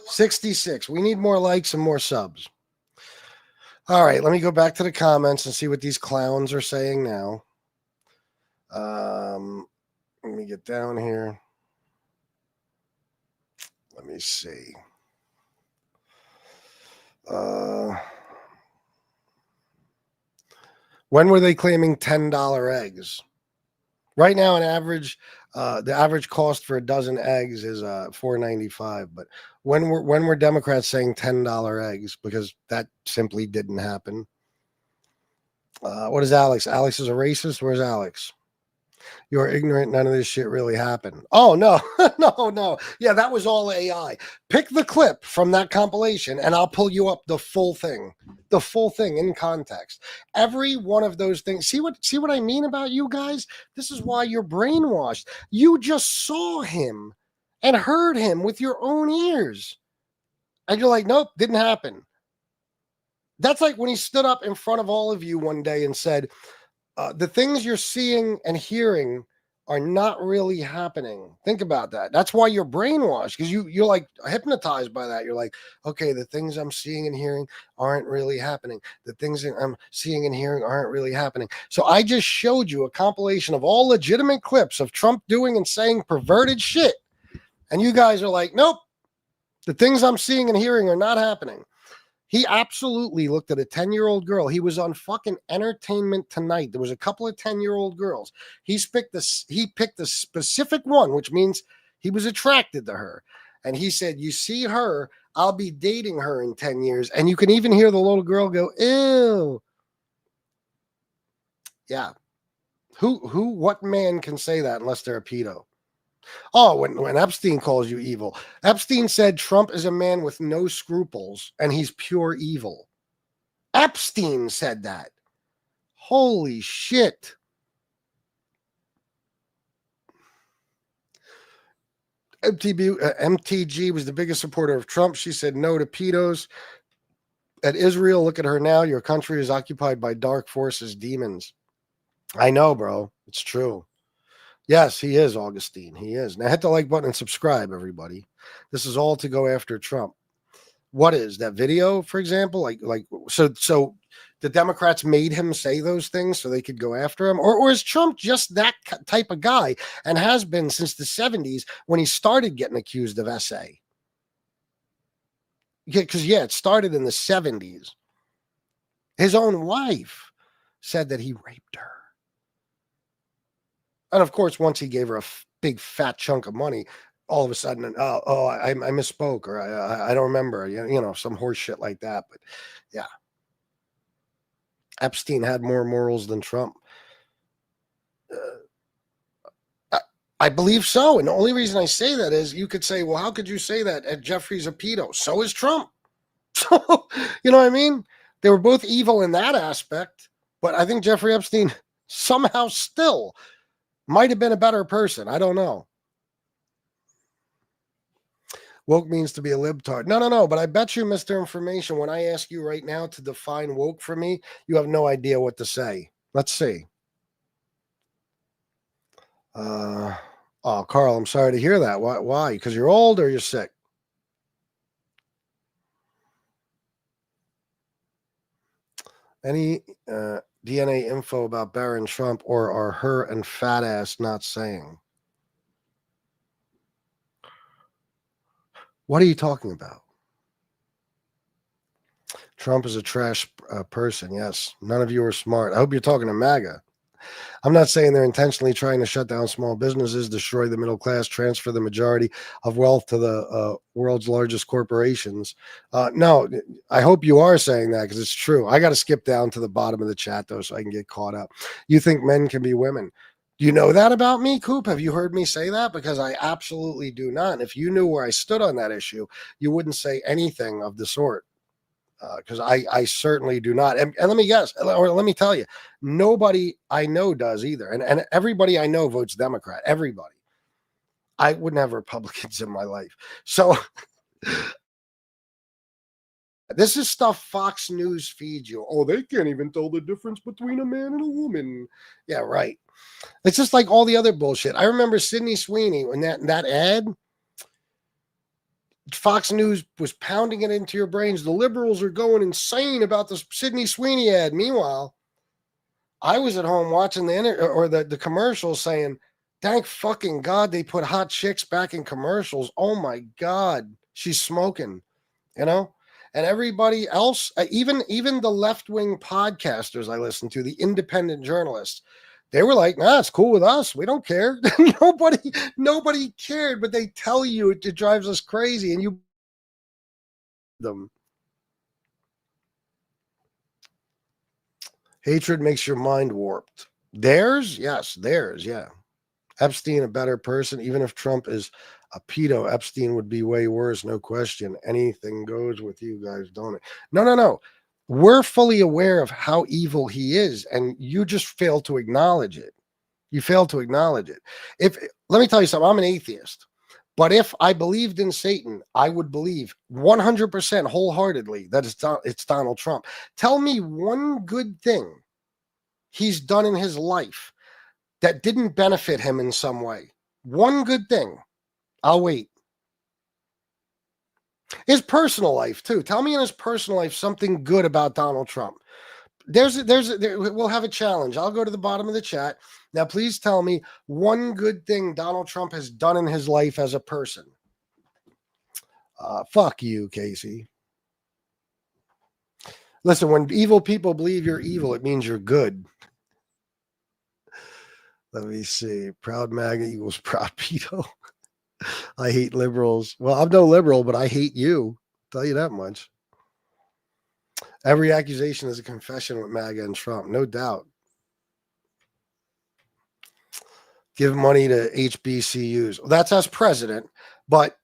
66. We need more likes and more subs. All right, let me go back to the comments and see what these clowns are saying now. Let me get down here. Let me see. When were they claiming $10 eggs? Right now, the average cost for a dozen eggs is $4.95. But when were Democrats saying $10 eggs? Because that simply didn't happen. What is Alex? Alex is a racist. Where's Alex? You're ignorant. None of this shit really happened. Oh, no. No. Yeah, that was all AI. Pick the clip from that compilation, and I'll pull you up the full thing. The full thing in context. Every one of those things. See what I mean about you guys? This is why you're brainwashed. You just saw him and heard him with your own ears. And you're like, nope, didn't happen. That's like when he stood up in front of all of you one day and said, the things you're seeing and hearing are not really happening. Think about that. That's why you're brainwashed, because you're like hypnotized by that. You're like, okay, the things I'm seeing and hearing aren't really happening. The things that I'm seeing and hearing aren't really happening. So I just showed you a compilation of all legitimate clips of Trump doing and saying perverted shit. And you guys are like, nope, the things I'm seeing and hearing are not happening. He absolutely looked at a 10-year-old girl. He was on fucking Entertainment Tonight. There was a couple of 10-year-old girls. He picked a specific one, which means he was attracted to her. And he said, you see her, I'll be dating her in 10 years. And you can even hear the little girl go, ew. Yeah. What man can say that unless they're a pedo? Oh, when Epstein calls you evil. Epstein said Trump is a man with no scruples and he's pure evil. Epstein said that. Holy shit. MTG was the biggest supporter of Trump. She said no to pedos. At Israel, look at her now. Your country is occupied by dark forces, demons. I know, bro. It's true. Yes, he is, Augustine. He is. Now hit the like button and subscribe, everybody. This is all to go after Trump. What is that video, for example? So the Democrats made him say those things so they could go after him? Or is Trump just that type of guy and has been since the 70s when he started getting accused of SA? Because, it started in the 70s. His own wife said that he raped her. And, of course, once he gave her a big fat chunk of money, all of a sudden, I misspoke, or I don't remember, some horse shit like that. But, yeah. Epstein had more morals than Trump. I believe so. And the only reason I say that is you could say, well, how could you say that? Jeffrey's a pedo. So is Trump. So, you know what I mean? They were both evil in that aspect. But I think Jeffrey Epstein somehow still might have been a better person. I don't know. Woke means to be a libtard. No. But I bet you, Mr. Information, when I ask you right now to define woke for me, you have no idea what to say. Let's see. Carl, I'm sorry to hear that. Why? Because you're old or you're sick? Any DNA info about Barron Trump, or are her and fat ass not saying? What are you talking about? Trump is a trash person. Yes. None of you are smart. I hope you're talking to MAGA. I'm not saying they're intentionally trying to shut down small businesses, destroy the middle class, transfer the majority of wealth to the world's largest corporations. No, I hope you are saying that because it's true. I got to skip down to the bottom of the chat, though, so I can get caught up. You think men can be women? Do you know that about me, Coop? Have you heard me say that? Because I absolutely do not. And if you knew where I stood on that issue, you wouldn't say anything of the sort. Because I certainly do not. And let me guess, or let me tell you, nobody I know does either. And everybody I know votes Democrat. Everybody. I wouldn't have Republicans in my life. So this is stuff Fox News feeds you. Oh, they can't even tell the difference between a man and a woman. Yeah, right. It's just like all the other bullshit. I remember Sydney Sweeney when that ad. Fox News was pounding it into your brains. The liberals are going insane about the Sydney Sweeney ad. Meanwhile, I was at home watching the commercials saying, thank fucking God they put hot chicks back in commercials. Oh my God, she's smoking, And everybody else, even the left-wing podcasters I listen to, the independent journalists, they were like, nah, it's cool with us. We don't care. Nobody cared, but they tell you it drives us crazy, and you them. Hatred makes your mind warped. Theirs? Yes, theirs, yeah. Epstein, a better person. Even if Trump is a pedo, Epstein would be way worse, no question. Anything goes with you guys, don't it? No. We're fully aware of how evil he is, and you just fail to acknowledge it. You fail to acknowledge it. Let me tell you something, I'm an atheist. But if I believed in Satan, I would believe 100% wholeheartedly that it's Donald Trump. Tell me one good thing he's done in his life that didn't benefit him in some way. One good thing. I'll wait. His personal life, too. Tell me in his personal life something good about Donald Trump. We'll have a challenge. I'll go to the bottom of the chat. Now, please tell me one good thing Donald Trump has done in his life as a person. Fuck you, Casey. Listen, when evil people believe you're evil, it means you're good. Let me see. Proud MAGA equals proud pedo. I hate liberals. Well, I'm no liberal, but I hate you. I'll tell you that much. Every accusation is a confession with MAGA and Trump, no doubt. Give money to HBCUs. Well, that's as president, but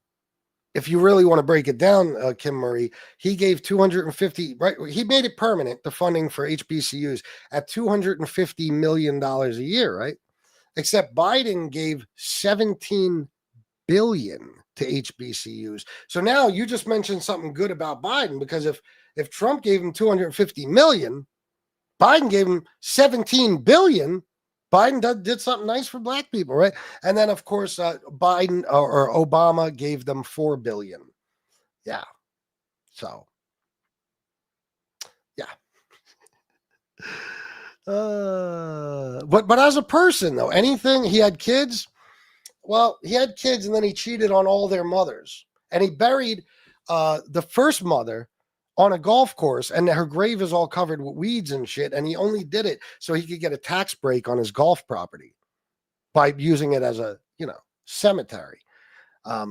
if you really want to break it down, Kim Murray, he gave 250, right? He made it permanent, the funding for HBCUs at $250 million a year, right? Except Biden gave 17 billion to HBCUs. So now you just mentioned something good about Biden, because if Trump gave him 250 million, Biden gave him 17 billion. Biden did something nice for black people, right? And then, of course, Biden or Obama gave them 4 billion. Yeah. So, yeah. But as a person, though, anything, he had kids. Well, he had kids, and then he cheated on all their mothers. And he buried the first mother on a golf course, and her grave is all covered with weeds and shit. And he only did it so he could get a tax break on his golf property by using it as a, cemetery. But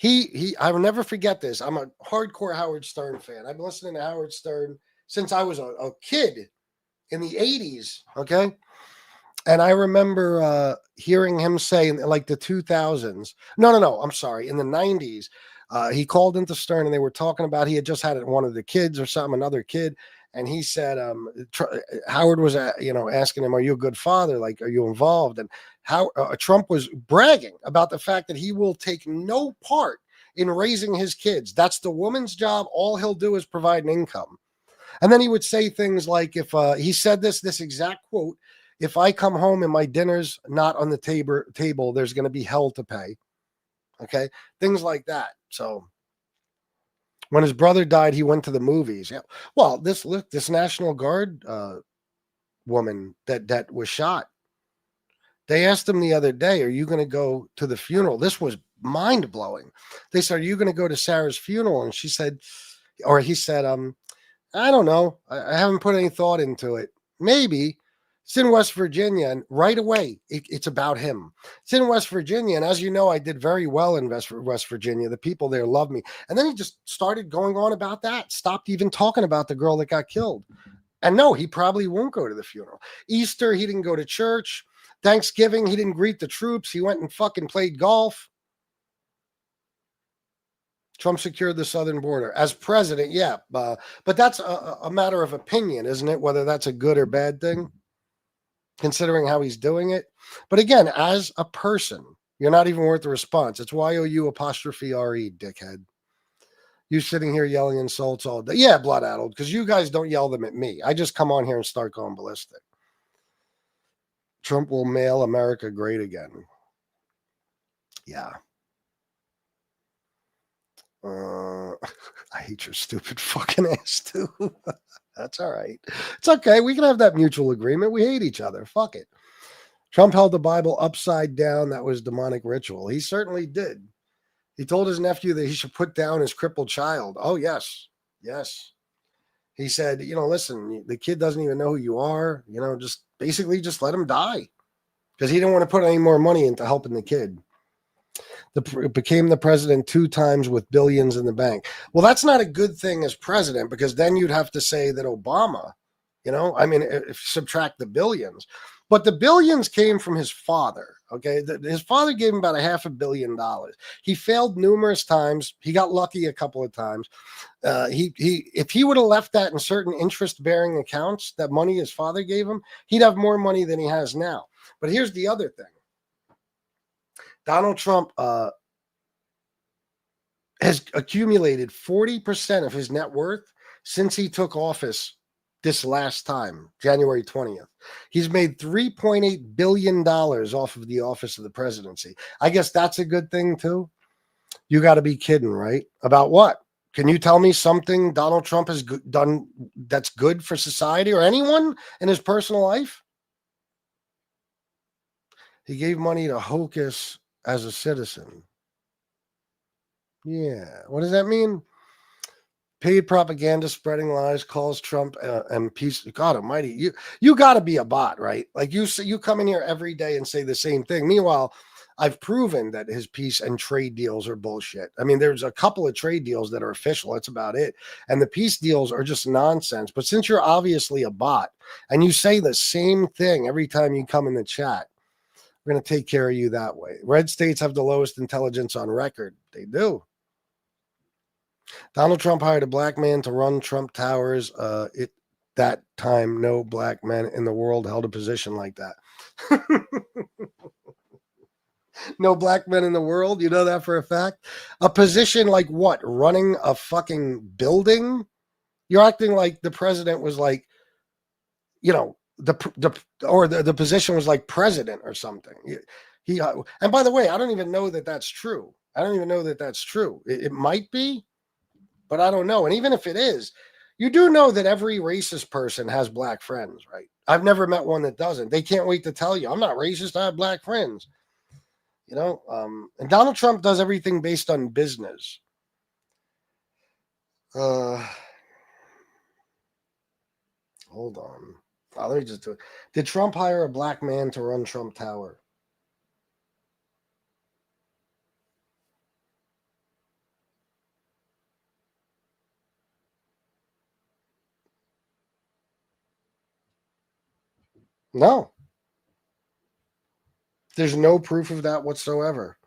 I will never forget this. I'm a hardcore Howard Stern fan. I've been listening to Howard Stern since I was a kid in the 80s. Okay. And I remember hearing him say in like the 2000s. No. I'm sorry. In the 90s, he called into Stern, and they were talking about, he had just had one of the kids or something, another kid. And he said, Howard was, asking him, are you a good father? Like, are you involved? And how Trump was bragging about the fact that he will take no part in raising his kids. That's the woman's job. All he'll do is provide an income. And then he would say things like, if he said this exact quote, if I come home and my dinner's not on the table, there's going to be hell to pay. Okay. Things like that. So when his brother died, he went to the movies. Yeah. Well, this National Guard woman that was shot, they asked him the other day, are you going to go to the funeral? This was mind blowing. They said, are you going to go to Sarah's funeral? And he said, I don't know. I haven't put any thought into it. Maybe. It's in West Virginia, and right away, it's about him. It's in West Virginia, and as you know, I did very well in West Virginia. The people there love me. And then he just started going on about that, stopped even talking about the girl that got killed. And no, he probably won't go to the funeral. Easter, he didn't go to church. Thanksgiving, he didn't greet the troops. He went and fucking played golf. Trump secured the southern border as president, yeah. But that's a matter of opinion, isn't it? Whether that's a good or bad thing, considering how he's doing it. But again, as a person, you're not even worth a response. It's YOU_RE, dickhead. You sitting here yelling insults all day. Yeah, blood addled, because you guys don't yell them at me. I just come on here and start going ballistic. Trump will mail America great again. Yeah. I hate your stupid fucking ass too. That's all right. It's okay. We can have that mutual agreement. We hate each other. Fuck it. Trump held the Bible upside down. That was demonic ritual. He certainly did. He told his nephew that he should put down his crippled child. Oh, yes. Yes. He said, listen, the kid doesn't even know who you are. Just basically let him die. Because he didn't want to put any more money into helping the kid. Became the president 2 times with billions in the bank. Well, that's not a good thing as president, because then you'd have to say that Obama, if subtract the billions. But the billions came from his father, okay? His father gave him about $500 million. He failed numerous times. He got lucky a couple of times. If he would have left that in certain interest-bearing accounts, that money his father gave him, he'd have more money than he has now. But here's the other thing. Donald Trump has accumulated 40% of his net worth since he took office this last time, January 20th. He's made $3.8 billion off of the office of the presidency. I guess that's a good thing, too. You got to be kidding, right? About what? Can you tell me something Donald Trump has done that's good for society or anyone in his personal life? He gave money to Hocus as a citizen. Yeah. What does that mean? Paid propaganda, spreading lies, calls Trump and peace. God almighty. You got to be a bot, right? Like you come in here every day and say the same thing. Meanwhile, I've proven that his peace and trade deals are bullshit. I mean, there's a couple of trade deals that are official. That's about it. And the peace deals are just nonsense. But since you're obviously a bot and you say the same thing every time you come in the chat, We're going to take care of you that way. Red states have the lowest intelligence on record. They do. Donald Trump hired a black man to run Trump Towers. That time, no black men in the world held a position like that. No black men in the world. You know that for a fact? A position like what? Running a fucking building? You're acting like the president was like, you know, the position was like president or something. He and by the way, I don't even know that that's true. I don't even know that that's true. It might be, but I don't know. And even if it is, you do know that every racist person has black friends, right? I've never met one that doesn't. They can't wait to tell you, I'm not racist. I have black friends. You know, and Donald Trump does everything based on business. Hold on. Let me just do it. Did Trump hire a black man to run Trump Tower? No. There's no proof of that whatsoever.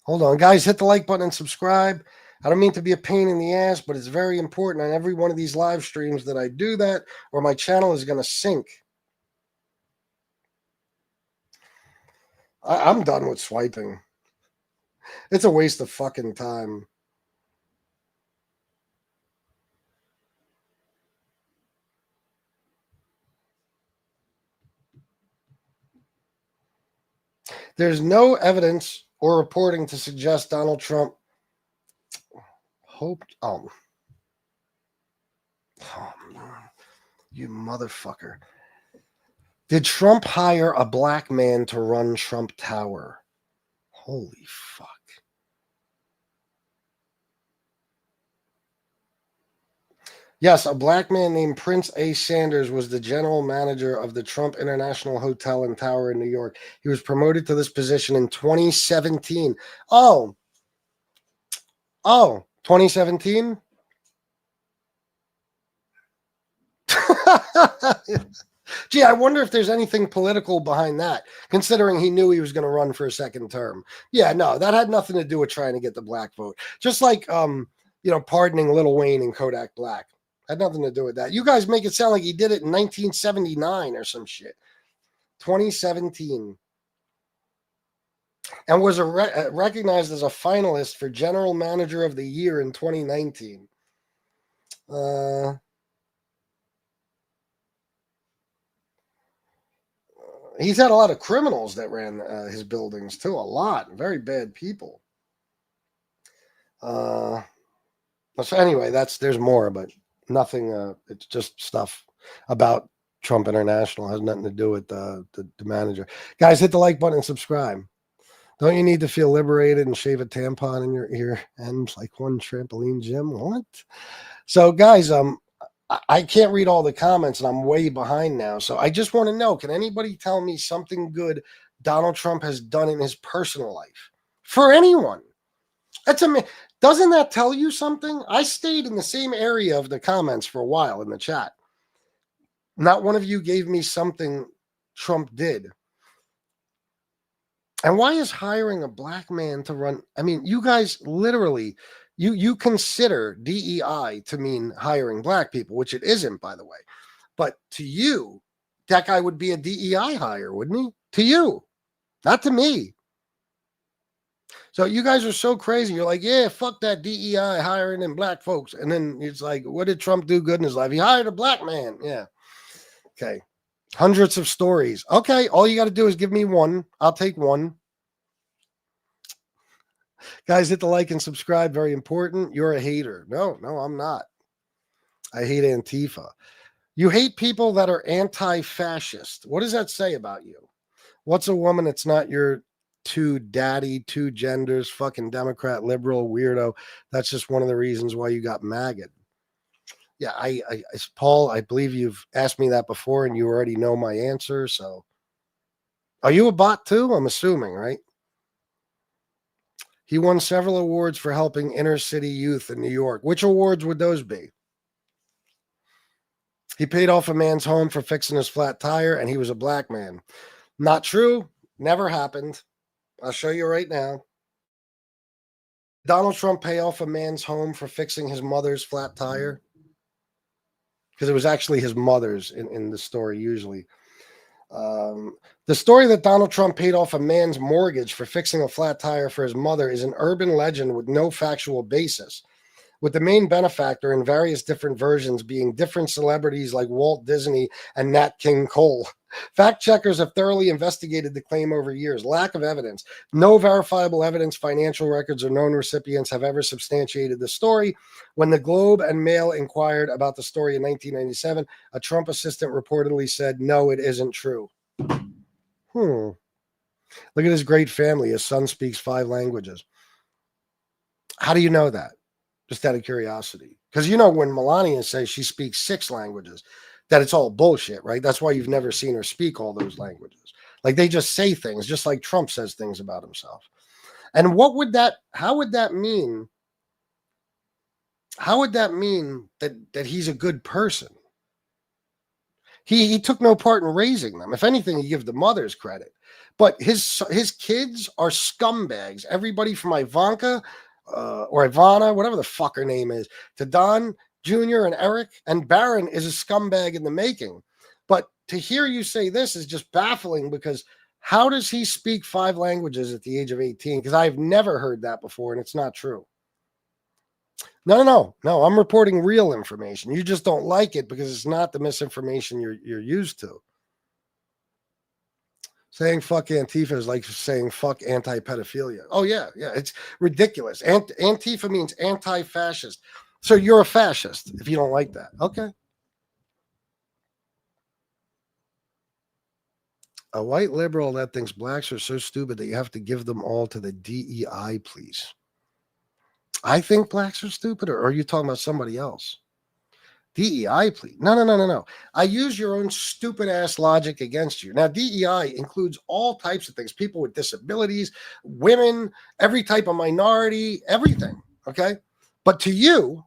Hold on, guys, hit the like button and subscribe. I don't mean to be a pain in the ass, but it's very important on every one of these live streams that I do that, or my channel is going to sink. I'm done with swiping. It's a waste of fucking time. There's no evidence or reporting to suggest Donald Trump hoped. Oh, you motherfucker. Did Trump hire a black man to run Trump Tower? Holy fuck. Yes, a black man named Prince A. Sanders was the general manager of the Trump International Hotel and Tower in New York. He was promoted to this position in 2017. Oh, 2017? Gee, I wonder if there's anything political behind that, considering he knew he was going to run for a second term. Yeah, no, that had nothing to do with trying to get the black vote. Just like, pardoning Lil Wayne and Kodak Black. Had nothing to do with that. You guys make it sound like he did it in 1979 or some shit. 2017. And was recognized as a finalist for General Manager of the Year in 2019. He's had a lot of criminals that ran his buildings too. A lot. Very bad people. So anyway, there's more, but nothing. It's just stuff about Trump International. It has nothing to do with the manager. Guys, hit the like button and subscribe. Don't you need to feel liberated and shave a tampon in your ear ends like one trampoline gym? What? So, guys, I can't read all the comments, and I'm way behind now. So I just want to know, can anybody tell me something good Donald Trump has done in his personal life? For anyone. Doesn't that tell you something? I stayed in the same area of the comments for a while in the chat. Not one of you gave me something Trump did. And why is hiring a black man to run? I mean, you guys literally, you consider DEI to mean hiring black people, which it isn't, by the way. But to you, that guy would be a DEI hire, wouldn't he? To you, not to me. So you guys are so crazy. You're like, yeah, fuck that DEI hiring in black folks. And then it's like, what did Trump do good in his life? He hired a black man. Yeah. Okay. Hundreds of stories. Okay. All you got to do is give me one. I'll take one. Guys, hit the like and subscribe. Very important. You're a hater. No, I'm not. I hate Antifa. You hate people that are anti-fascist. What does that say about you? What's a woman that's not your two genders, fucking Democrat, liberal, weirdo? That's just one of the reasons why you got maggot. Yeah, Paul, I believe you've asked me that before and you already know my answer. So are you a bot too? I'm assuming, right? He won several awards for helping inner city youth in New York. Which awards would those be? He paid off a man's home for fixing his flat tire, and he was a black man. Not true. Never happened. I'll show you right now. Donald Trump pay off a man's home for fixing his mother's flat tire? Because it was actually his mother's in the story usually. The story that Donald Trump paid off a man's mortgage for fixing a flat tire for his mother is an urban legend with no factual basis, with the main benefactor in various different versions being different celebrities like Walt Disney and Nat King Cole. Fact checkers have thoroughly investigated the claim over years. Lack of evidence. No verifiable evidence, financial records, or known recipients have ever substantiated the story. When the Globe and Mail inquired about the story in 1997, a Trump assistant reportedly said, no, it isn't true. Look at his great family. His son speaks 5 languages. How do you know that? Just out of curiosity. Because you know when Melania says she speaks 6 languages, that it's all bullshit, right? That's why you've never seen her speak all those languages. Like they just say things, just like Trump says things about himself. And how would that mean? How would that mean that he's a good person? He took no part in raising them. If anything, he gives the mothers credit. But his kids are scumbags. Everybody from Ivanka or Ivana, whatever the fuck her name is, to Don Jr. and Eric, and Barron is a scumbag in the making. But to hear you say this is just baffling, because how does he speak 5 languages at the age of 18? Because I've never heard that before, and it's not true. No. I'm reporting real information. You just don't like it because it's not the misinformation you're used to. Saying fuck Antifa is like saying fuck anti-pedophilia. Oh, yeah. It's ridiculous. Antifa means anti-fascist. So you're a fascist if you don't like that. Okay. A white liberal that thinks blacks are so stupid that you have to give them all to the DEI, please. I think blacks are stupid, or are you talking about somebody else? DEI, please. No. I use your own stupid ass logic against you. Now, DEI includes all types of things: people with disabilities, women, every type of minority, everything. Okay. But to you,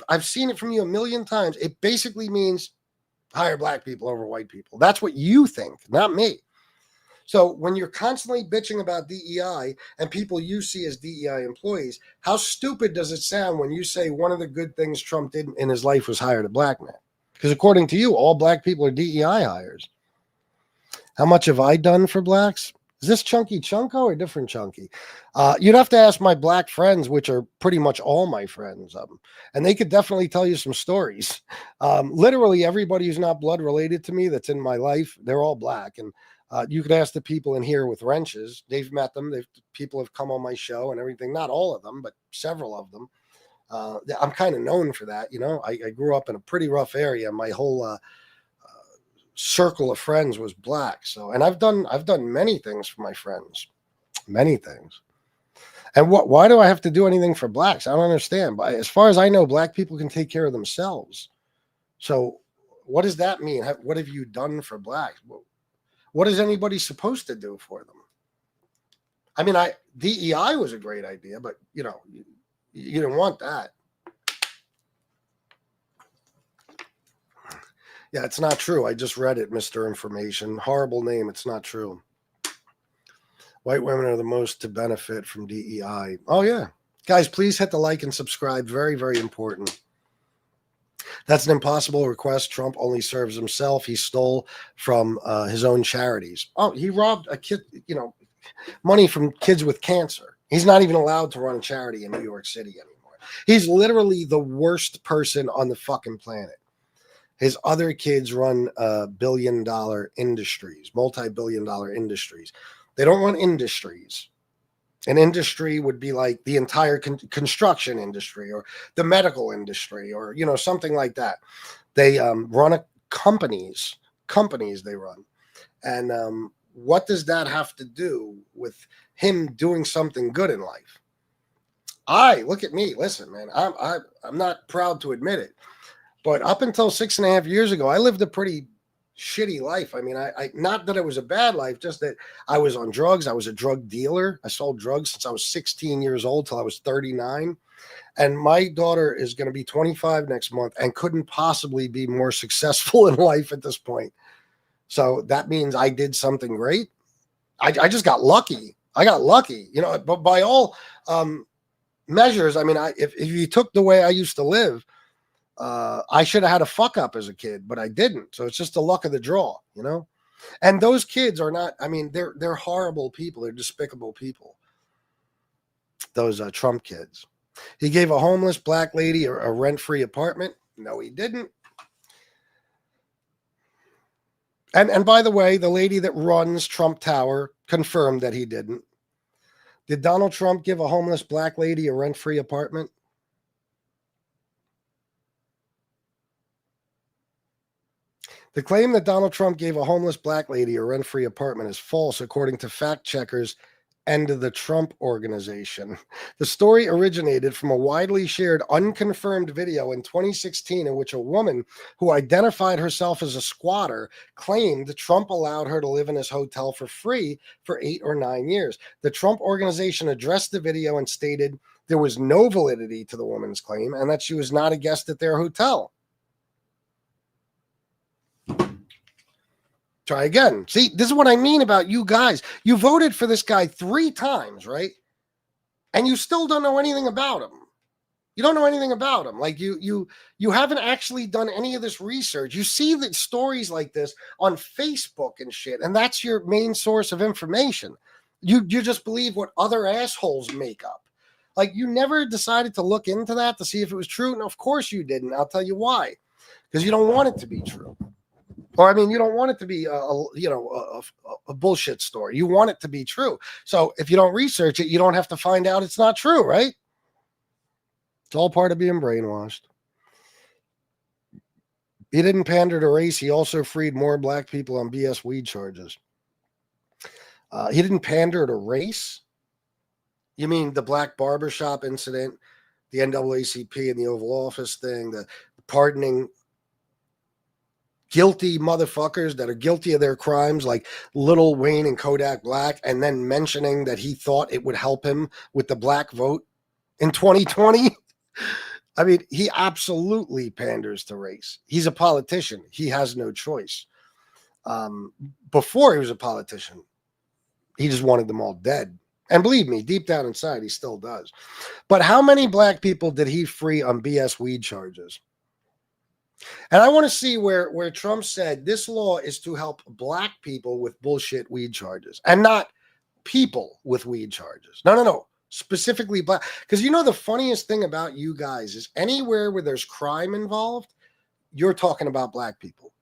I've seen it from you a million times. It basically means hire black people over white people. That's what you think, not me. So when you're constantly bitching about DEI and people you see as DEI employees, how stupid does it sound when you say one of the good things Trump did in his life was hired a black man? Because according to you, all black people are DEI hires. How much have I done for blacks? Is this Chunky Chunko or different Chunky? You'd have to ask my black friends, which are pretty much all my friends, and they could definitely tell you some stories. Literally everybody who's not blood related to me that's in my life, they're all black. And you could ask the people in here with wrenches. They've met them. People have come on my show and everything. Not all of them, but several of them. I'm kind of known for that. You know, I grew up in a pretty rough area. My whole circle of friends was black. So, and I've done many things for my friends, many things. And why do I have to do anything for blacks? I don't understand. But as far as I know, black people can take care of themselves. So what does that mean? What have you done for blacks? What is anybody supposed to do for them? I mean, DEI was a great idea, but you know, you didn't want that. Yeah, it's not true. I just read it, Mr. Information. Horrible name. It's not true. White women are the most to benefit from DEI. Oh, yeah. Guys, please hit the like and subscribe. Very, very important. That's an impossible request. Trump only serves himself. He stole from his own charities. Oh, he robbed a kid, money from kids with cancer. He's not even allowed to run a charity in New York City anymore. He's literally the worst person on the fucking planet. His other kids run billion-dollar industries, multi-billion-dollar industries. They don't run industries. An industry would be like the entire construction industry or the medical industry or, something like that. They run companies they run. And what does that have to do with him doing something good in life? Look at me. Listen, man, I'm not proud to admit it. But up until 6.5 years ago, I lived a pretty shitty life. I mean, I not that it was a bad life, just that I was on drugs. I was a drug dealer. I sold drugs since I was 16 years old till I was 39. And my daughter is going to be 25 next month and couldn't possibly be more successful in life at this point. So that means I did something great. I just got lucky. I got lucky, but by all measures, I mean, if you took the way I used to live, I should have had a fuck up as a kid, but I didn't. So it's just the luck of the draw, And those kids are not, I mean, they're horrible people. They're despicable people. Those Trump kids. He gave a homeless black lady a rent-free apartment. No, he didn't. And by the way, the lady that runs Trump Tower confirmed that he didn't. Did Donald Trump give a homeless black lady a rent-free apartment? The claim that Donald Trump gave a homeless black lady a rent-free apartment is false, according to fact checkers and the Trump Organization. The story originated from a widely shared, unconfirmed video in 2016 in which a woman who identified herself as a squatter claimed Trump allowed her to live in his hotel for free for 8 or 9 years. The Trump Organization addressed the video and stated there was no validity to the woman's claim and that she was not a guest at their hotel. Try again. See, this is what I mean about you guys. You voted for this guy 3 times, right? And you still don't know anything about him. You don't know anything about him. Like you haven't actually done any of this research. You see the stories like this on Facebook and shit, and that's your main source of information. You just believe what other assholes make up. Like you never decided to look into that to see if it was true. And of course you didn't. I'll tell you why. Because you don't want it to be true. Or, I mean, you don't want it to be, a bullshit story. You want it to be true. So if you don't research it, you don't have to find out it's not true, right? It's all part of being brainwashed. He didn't pander to race. He also freed more black people on BS weed charges. He didn't pander to race? You mean the black barbershop incident, the NAACP and the Oval Office thing, the pardoning guilty motherfuckers that are guilty of their crimes like Lil Wayne and Kodak Black, and then mentioning that he thought it would help him with the black vote in 2020. I mean, he absolutely panders to race. He's a politician. He has no choice. Before he was a politician, he just wanted them all dead. And believe me, deep down inside, he still does. But how many black people did he free on BS weed charges? And I want to see where Trump said this law is to help black people with bullshit weed charges and not people with weed charges. No. Specifically black. Because the funniest thing about you guys is anywhere where there's crime involved, you're talking about black people.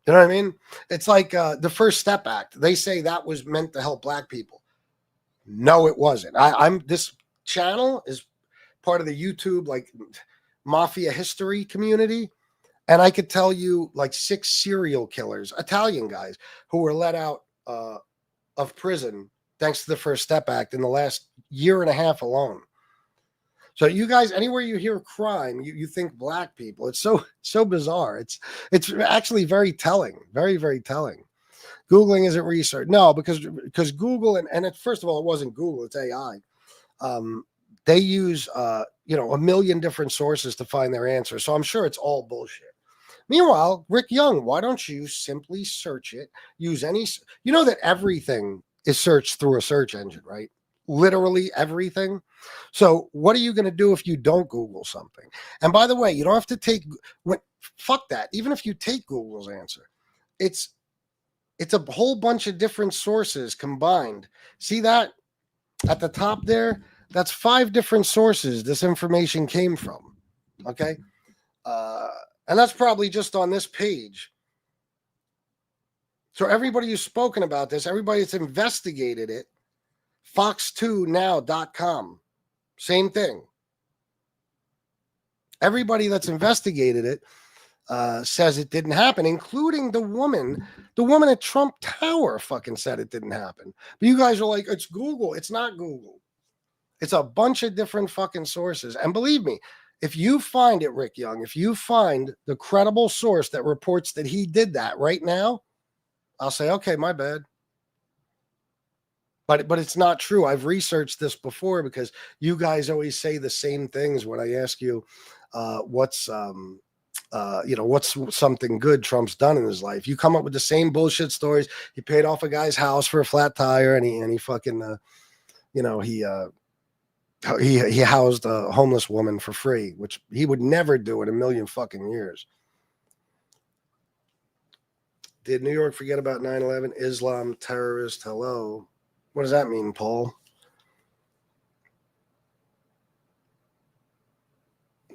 You know what I mean? It's like the First Step Act. They say that was meant to help black people. No, it wasn't. This channel is part of the YouTube like mafia history community. And I could tell you like 6 serial killers, Italian guys, who were let out of prison thanks to the First Step Act in the last year and a half alone. So you guys, anywhere you hear crime, you think black people. It's so bizarre. It's actually very telling, very, very telling. Googling isn't research. No, because Google, and first of all, it wasn't Google, it's AI. They use, a million different sources to find their answers. So I'm sure it's all bullshit. Meanwhile, Rick Young, why don't you simply search it? Use any, that everything is searched through a search engine, right? Literally everything. So what are you going to do if you don't Google something? And by the way, you don't have to fuck that. Even if you take Google's answer, it's a whole bunch of different sources combined. See that at the top there? That's 5 different sources this information came from. Okay. And that's probably just on this page. So everybody who's spoken about this, everybody that's investigated it, fox2now.com, same thing. Everybody that's investigated it says it didn't happen, including the woman at Trump Tower fucking said it didn't happen. But you guys are like, it's Google. It's not Google. It's a bunch of different fucking sources. And believe me, if you find it, Rick Young, if you find the credible source that reports that he did that right now, I'll say, okay, my bad. But it's not true. I've researched this before because you guys always say the same things when I ask you what's what's something good Trump's done in his life? You come up with the same bullshit stories. He paid off a guy's house for a flat tire, and he fucking, he housed a homeless woman for free, which he would never do in a million fucking years. Did New York forget about 9/11? Islam terrorist. Hello. What does that mean, Paul?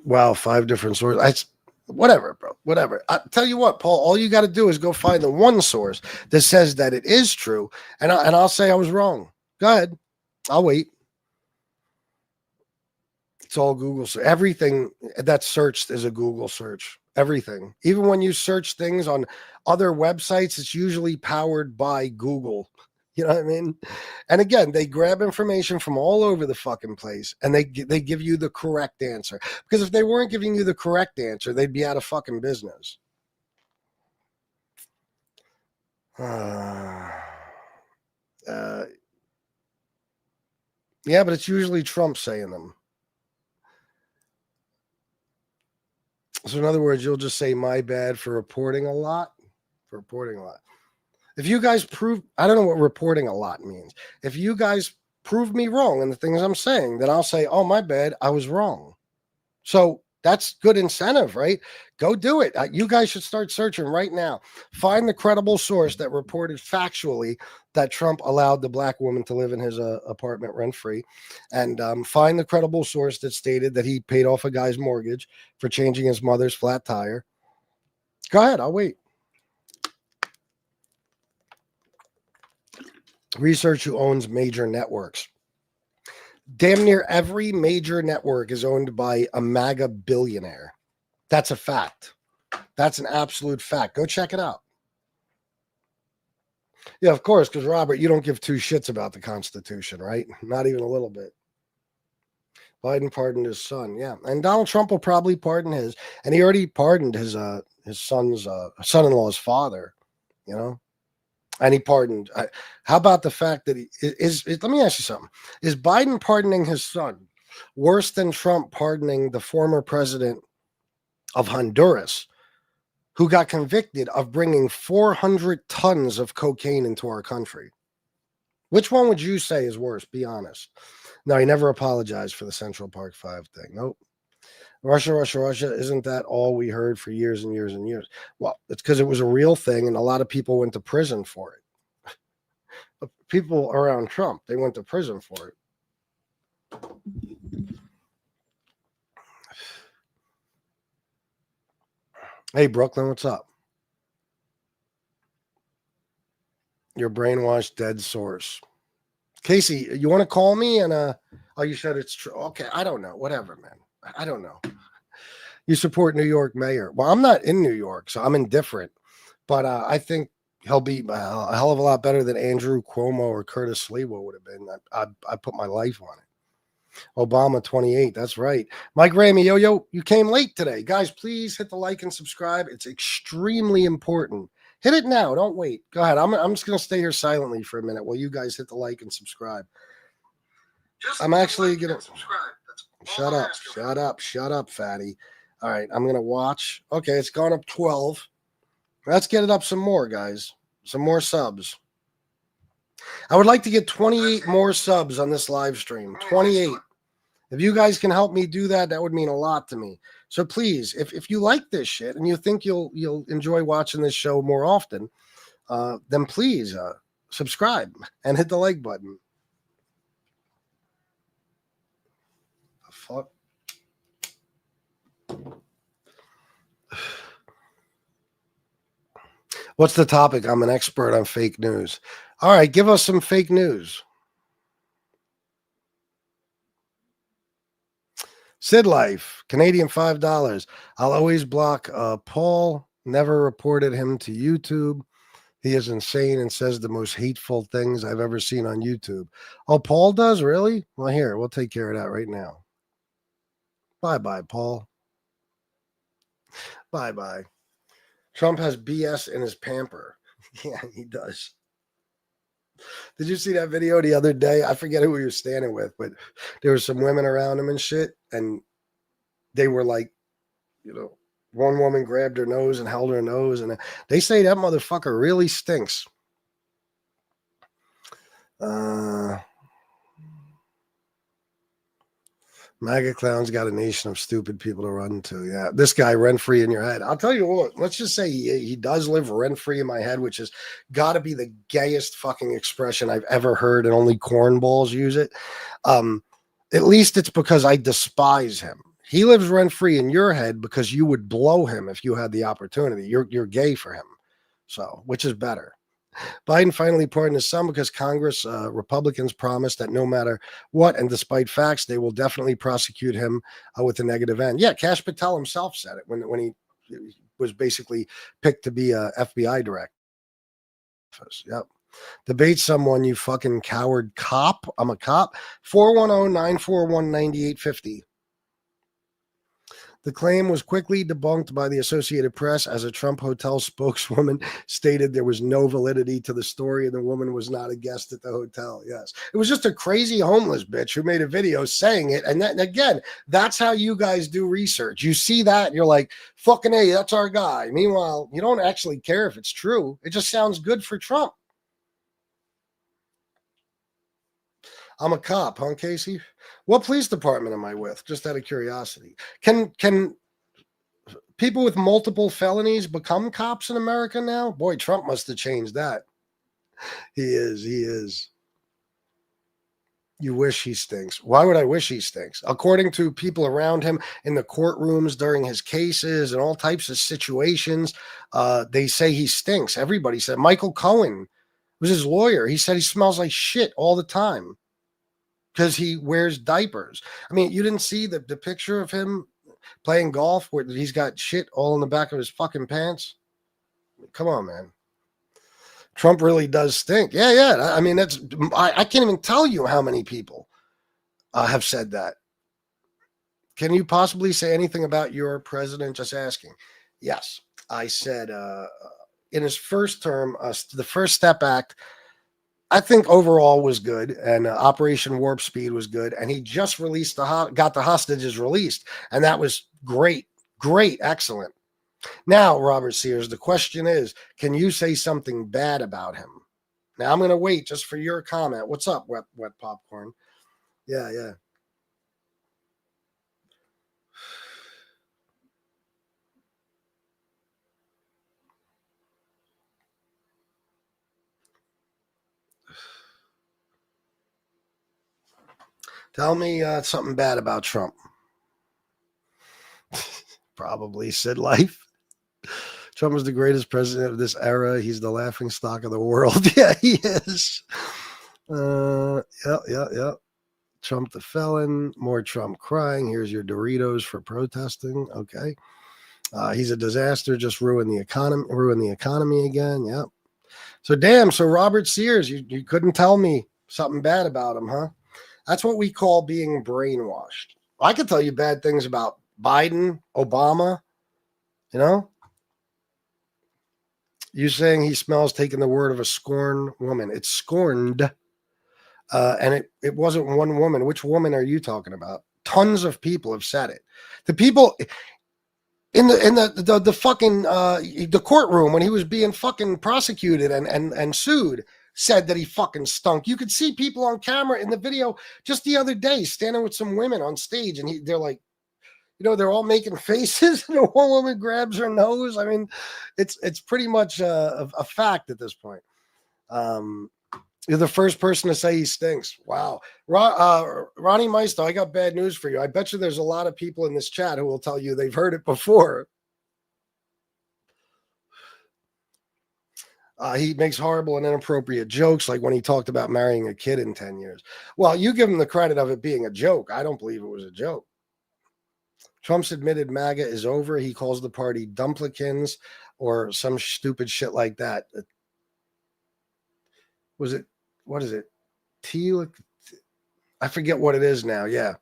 Wow, 5 different sources. Whatever, bro. Whatever. I tell you what, Paul. All you got to do is go find the one source that says that it is true, and I'll say I was wrong. Go ahead. I'll wait. It's all Google. So everything that's searched is a Google search. Everything. Even when you search things on other websites, it's usually powered by Google. You know what I mean? And again, they grab information from all over the fucking place, and they give you the correct answer. Because if they weren't giving you the correct answer, they'd be out of fucking business. Yeah, but it's usually Trump saying them. So in other words, you'll just say my bad for reporting a lot. If you guys prove, I don't know what reporting a lot means. If you guys prove me wrong in the things I'm saying, then I'll say, oh, my bad, I was wrong. So that's good incentive, right? Go do it. You guys should start searching right now. Find the credible source that reported factually that Trump allowed the black woman to live in his apartment rent-free, and find the credible source that stated that he paid off a guy's mortgage for changing his mother's flat tire. Go ahead. I'll wait. Research who owns major networks. Damn near every major network is owned by a MAGA billionaire. That's a fact. That's an absolute fact. Go check it out. Yeah, of course, because Robert, you don't give 2 shits about the Constitution, right? Not even a little bit. Biden pardoned his son, yeah, and Donald Trump will probably pardon his, and he already pardoned his son's son-in-law's father, you know. And he pardoned. How about the fact that let me ask you something. Is Biden pardoning his son worse than Trump pardoning the former president of Honduras, who got convicted of bringing 400 tons of cocaine into our country? Which one would you say is worse? Be honest. No, he never apologized for the Central Park 5 thing. Nope. Russia. Isn't that all we heard for years and years and years? Well, it's because it was a real thing, and a lot of people went to prison for it. People around Trump, they went to prison for it. Hey, Brooklyn, what's up? Your brainwashed dead source. Casey, you want to call me? And oh, you said it's true. Okay, I don't know. Whatever, man. I don't know. You support New York mayor. Well, I'm not in New York, so I'm indifferent. But I think he'll be a hell of a lot better than Andrew Cuomo or Curtis Sliwa would have been. I put my life on it. Obama 28. That's right. Mike Ramey, yo, you came late today. Guys, please hit the like and subscribe. It's extremely important. Hit it now. Don't wait. Go ahead. I'm just going to stay here silently for a minute while you guys hit the like and subscribe. I'm actually going to subscribe. Shut up, fatty. All right, I'm going to watch. Okay, it's gone up 12. Let's get it up some more, guys. Some more subs. I would like to get 28 more subs on this live stream. 28. If you guys can help me do that, that would mean a lot to me. So please, if you like this shit and you think you'll enjoy watching this show more often, then please subscribe and hit the like button. The fuck? What's the topic? I'm an expert on fake news. All right, give us some fake news. Sid Life, Canadian $5. I'll always block Paul. Never reported him to YouTube. He is insane and says the most hateful things I've ever seen on YouTube. Oh, Paul does? Really? Well, here, we'll take care of that right now. Bye-bye, Paul. Bye-bye. Trump has BS in his pamper. Yeah, he does. Did you see that video the other day? I forget who he was standing with, but there were some women around him and shit, and they were like, one woman grabbed her nose and held her nose, and they say that motherfucker really stinks. MAGA clowns got a nation of stupid people to run to. Yeah, this guy rent-free in your head. I'll tell you what, let's just say he does live rent-free in my head, which has got to be the gayest fucking expression I've ever heard, and only cornballs use it. At least it's because I despise him. He lives rent-free in your head because you would blow him if you had the opportunity. You're gay for him. So, which is better? Biden finally pardoned his son because Congress Republicans promised that no matter what, and despite facts, they will definitely prosecute him with a negative end. Yeah, Kash Patel himself said it when he was basically picked to be a FBI director. Yep. Debate someone, you fucking coward cop. I'm a cop. 410-941-9850. The claim was quickly debunked by the Associated Press as a Trump hotel spokeswoman stated there was no validity to the story and the woman was not a guest at the hotel. Yes. It was just a crazy homeless bitch who made a video saying it. And then again, that's how you guys do research. You see that and you're like, fucking A, that's our guy. Meanwhile, you don't actually care if it's true. It just sounds good for Trump. I'm a cop, huh, Casey? What police department am I with? Just out of curiosity. Can people with multiple felonies become cops in America now? Boy, Trump must have changed that. He is. You wish he stinks. Why would I wish he stinks? According to people around him in the courtrooms during his cases and all types of situations, they say he stinks. Everybody said. Michael Cohen was his lawyer. He said he smells like shit all the time because he wears diapers. I mean, you didn't see the picture of him playing golf where he's got shit all in the back of his fucking pants? Come on, man. Trump really does stink. Yeah. I mean, I can't even tell you how many people have said that. Can you possibly say anything about your president? Just asking. Yes. I said in his first term, the First Step Act, I think overall was good, and Operation Warp Speed was good, and he just released got the hostages released, and that was great, excellent. Now, Robert Sears, the question is, can you say something bad about him? Now, I'm going to wait just for your comment. What's up, wet popcorn? Yeah. Tell me something bad about Trump. Probably Sid Life. Trump is the greatest president of this era. He's the laughing stock of the world. Yeah, he is. Yeah. Trump the felon. More Trump crying. Here's your Doritos for protesting. Okay. He's a disaster. Just ruin the economy again. Yep. So Robert Sears, you couldn't tell me something bad about him, huh? That's what we call being brainwashed. I could tell you bad things about Biden, Obama, you know? You saying he smells taking the word of a scorned woman. It's scorned. And it wasn't one woman. Which woman are you talking about? Tons of people have said it. The people in the fucking the courtroom when he was being fucking prosecuted and sued said that he fucking stunk. You could see people on camera in the video just the other day standing with some women on stage, and they're like, you know, they're all making faces, and one woman grabs her nose. I mean, it's pretty much a fact at this point. You're the first person to say he stinks. Wow. Ronnie Meister, I got bad news for you. I bet you there's a lot of people in this chat who will tell you they've heard it before. He makes horrible and inappropriate jokes, like when he talked about marrying a kid in 10 years. Well, you give him the credit of it being a joke. I don't believe it was a joke. Trump's admitted MAGA is over. He calls the party Dumplikins or some stupid shit like that. What is it? I forget what it is now. Yeah.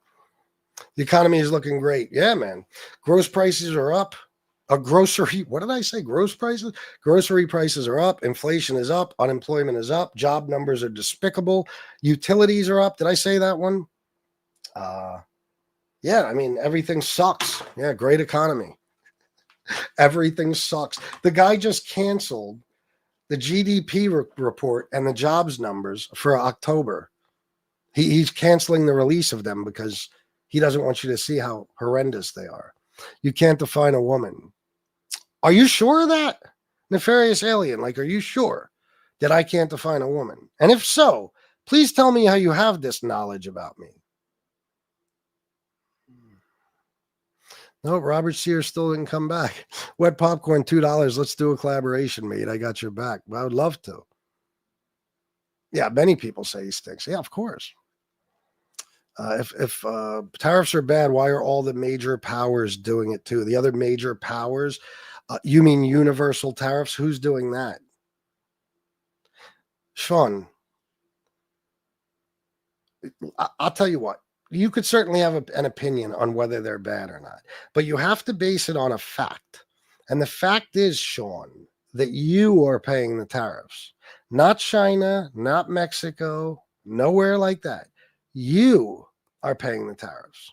The economy is looking great. Yeah, man. Gross prices are up. What did I say? Gross prices? Grocery prices are up. Inflation is up. Unemployment is up. Job numbers are despicable. Utilities are up. Did I say that one? Yeah, I mean, everything sucks. Yeah, great economy. Everything sucks. The guy just canceled the GDP report and the jobs numbers for October. He's canceling the release of them because he doesn't want you to see how horrendous they are. You can't define a woman. Are you sure of that? Nefarious alien, like, are you sure that I can't define a woman? And if so, please tell me how you have this knowledge about me. No, Robert Sears still didn't come back. Wet popcorn, $2. Let's do a collaboration, mate. I got your back. I would love to. Yeah, many people say he stinks. Yeah, of course. If tariffs are bad, why are all the major powers doing it too? The other major powers, you mean universal tariffs? Who's doing that? Sean, I'll tell you what. You could certainly have an opinion on whether they're bad or not, but you have to base it on a fact. And the fact is, Sean, that you are paying the tariffs, not China, not Mexico, nowhere like that. You are paying the tariffs,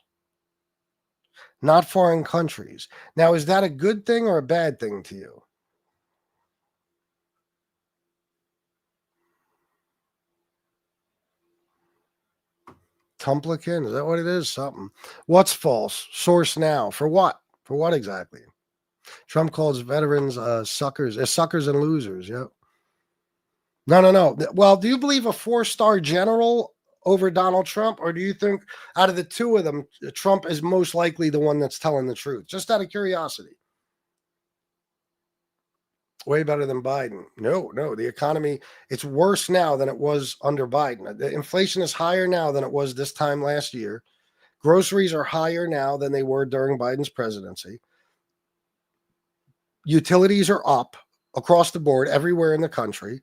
not foreign countries. Now, is that a good thing or a bad thing to you? Tumplican, is that what it is? Something. What's false? Source now. For what? For what exactly? Trump calls veterans suckers. Suckers and losers. Yep. No. Well, do you believe a 4-star general over Donald Trump, or do you think out of the two of them, Trump is most likely the one that's telling the truth? Just out of curiosity. Way better than Biden. No. The economy, it's worse now than it was under Biden. The inflation is higher now than it was this time last year. Groceries are higher now than they were during Biden's presidency. Utilities are up across the board everywhere in the country.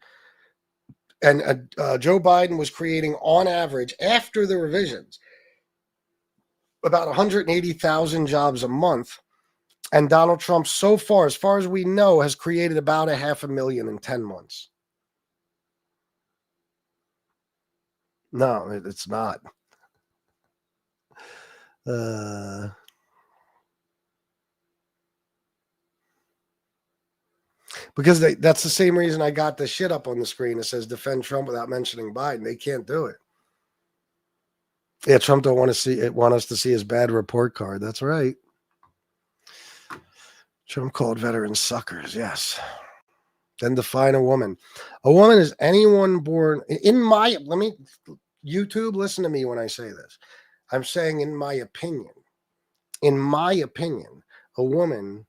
And Joe Biden was creating, on average, after the revisions, about 180,000 jobs a month. And Donald Trump, so far as we know, has created about 500,000 in 10 months. No, it's not. Because that's the same reason I got the shit up on the screen that says defend Trump without mentioning Biden. They can't do it. Yeah, Trump don't want us to see his bad report card. That's right. Trump called veterans suckers. Yes. Then define a woman. A woman is anyone born YouTube, listen to me when I say this. I'm saying in my opinion, a woman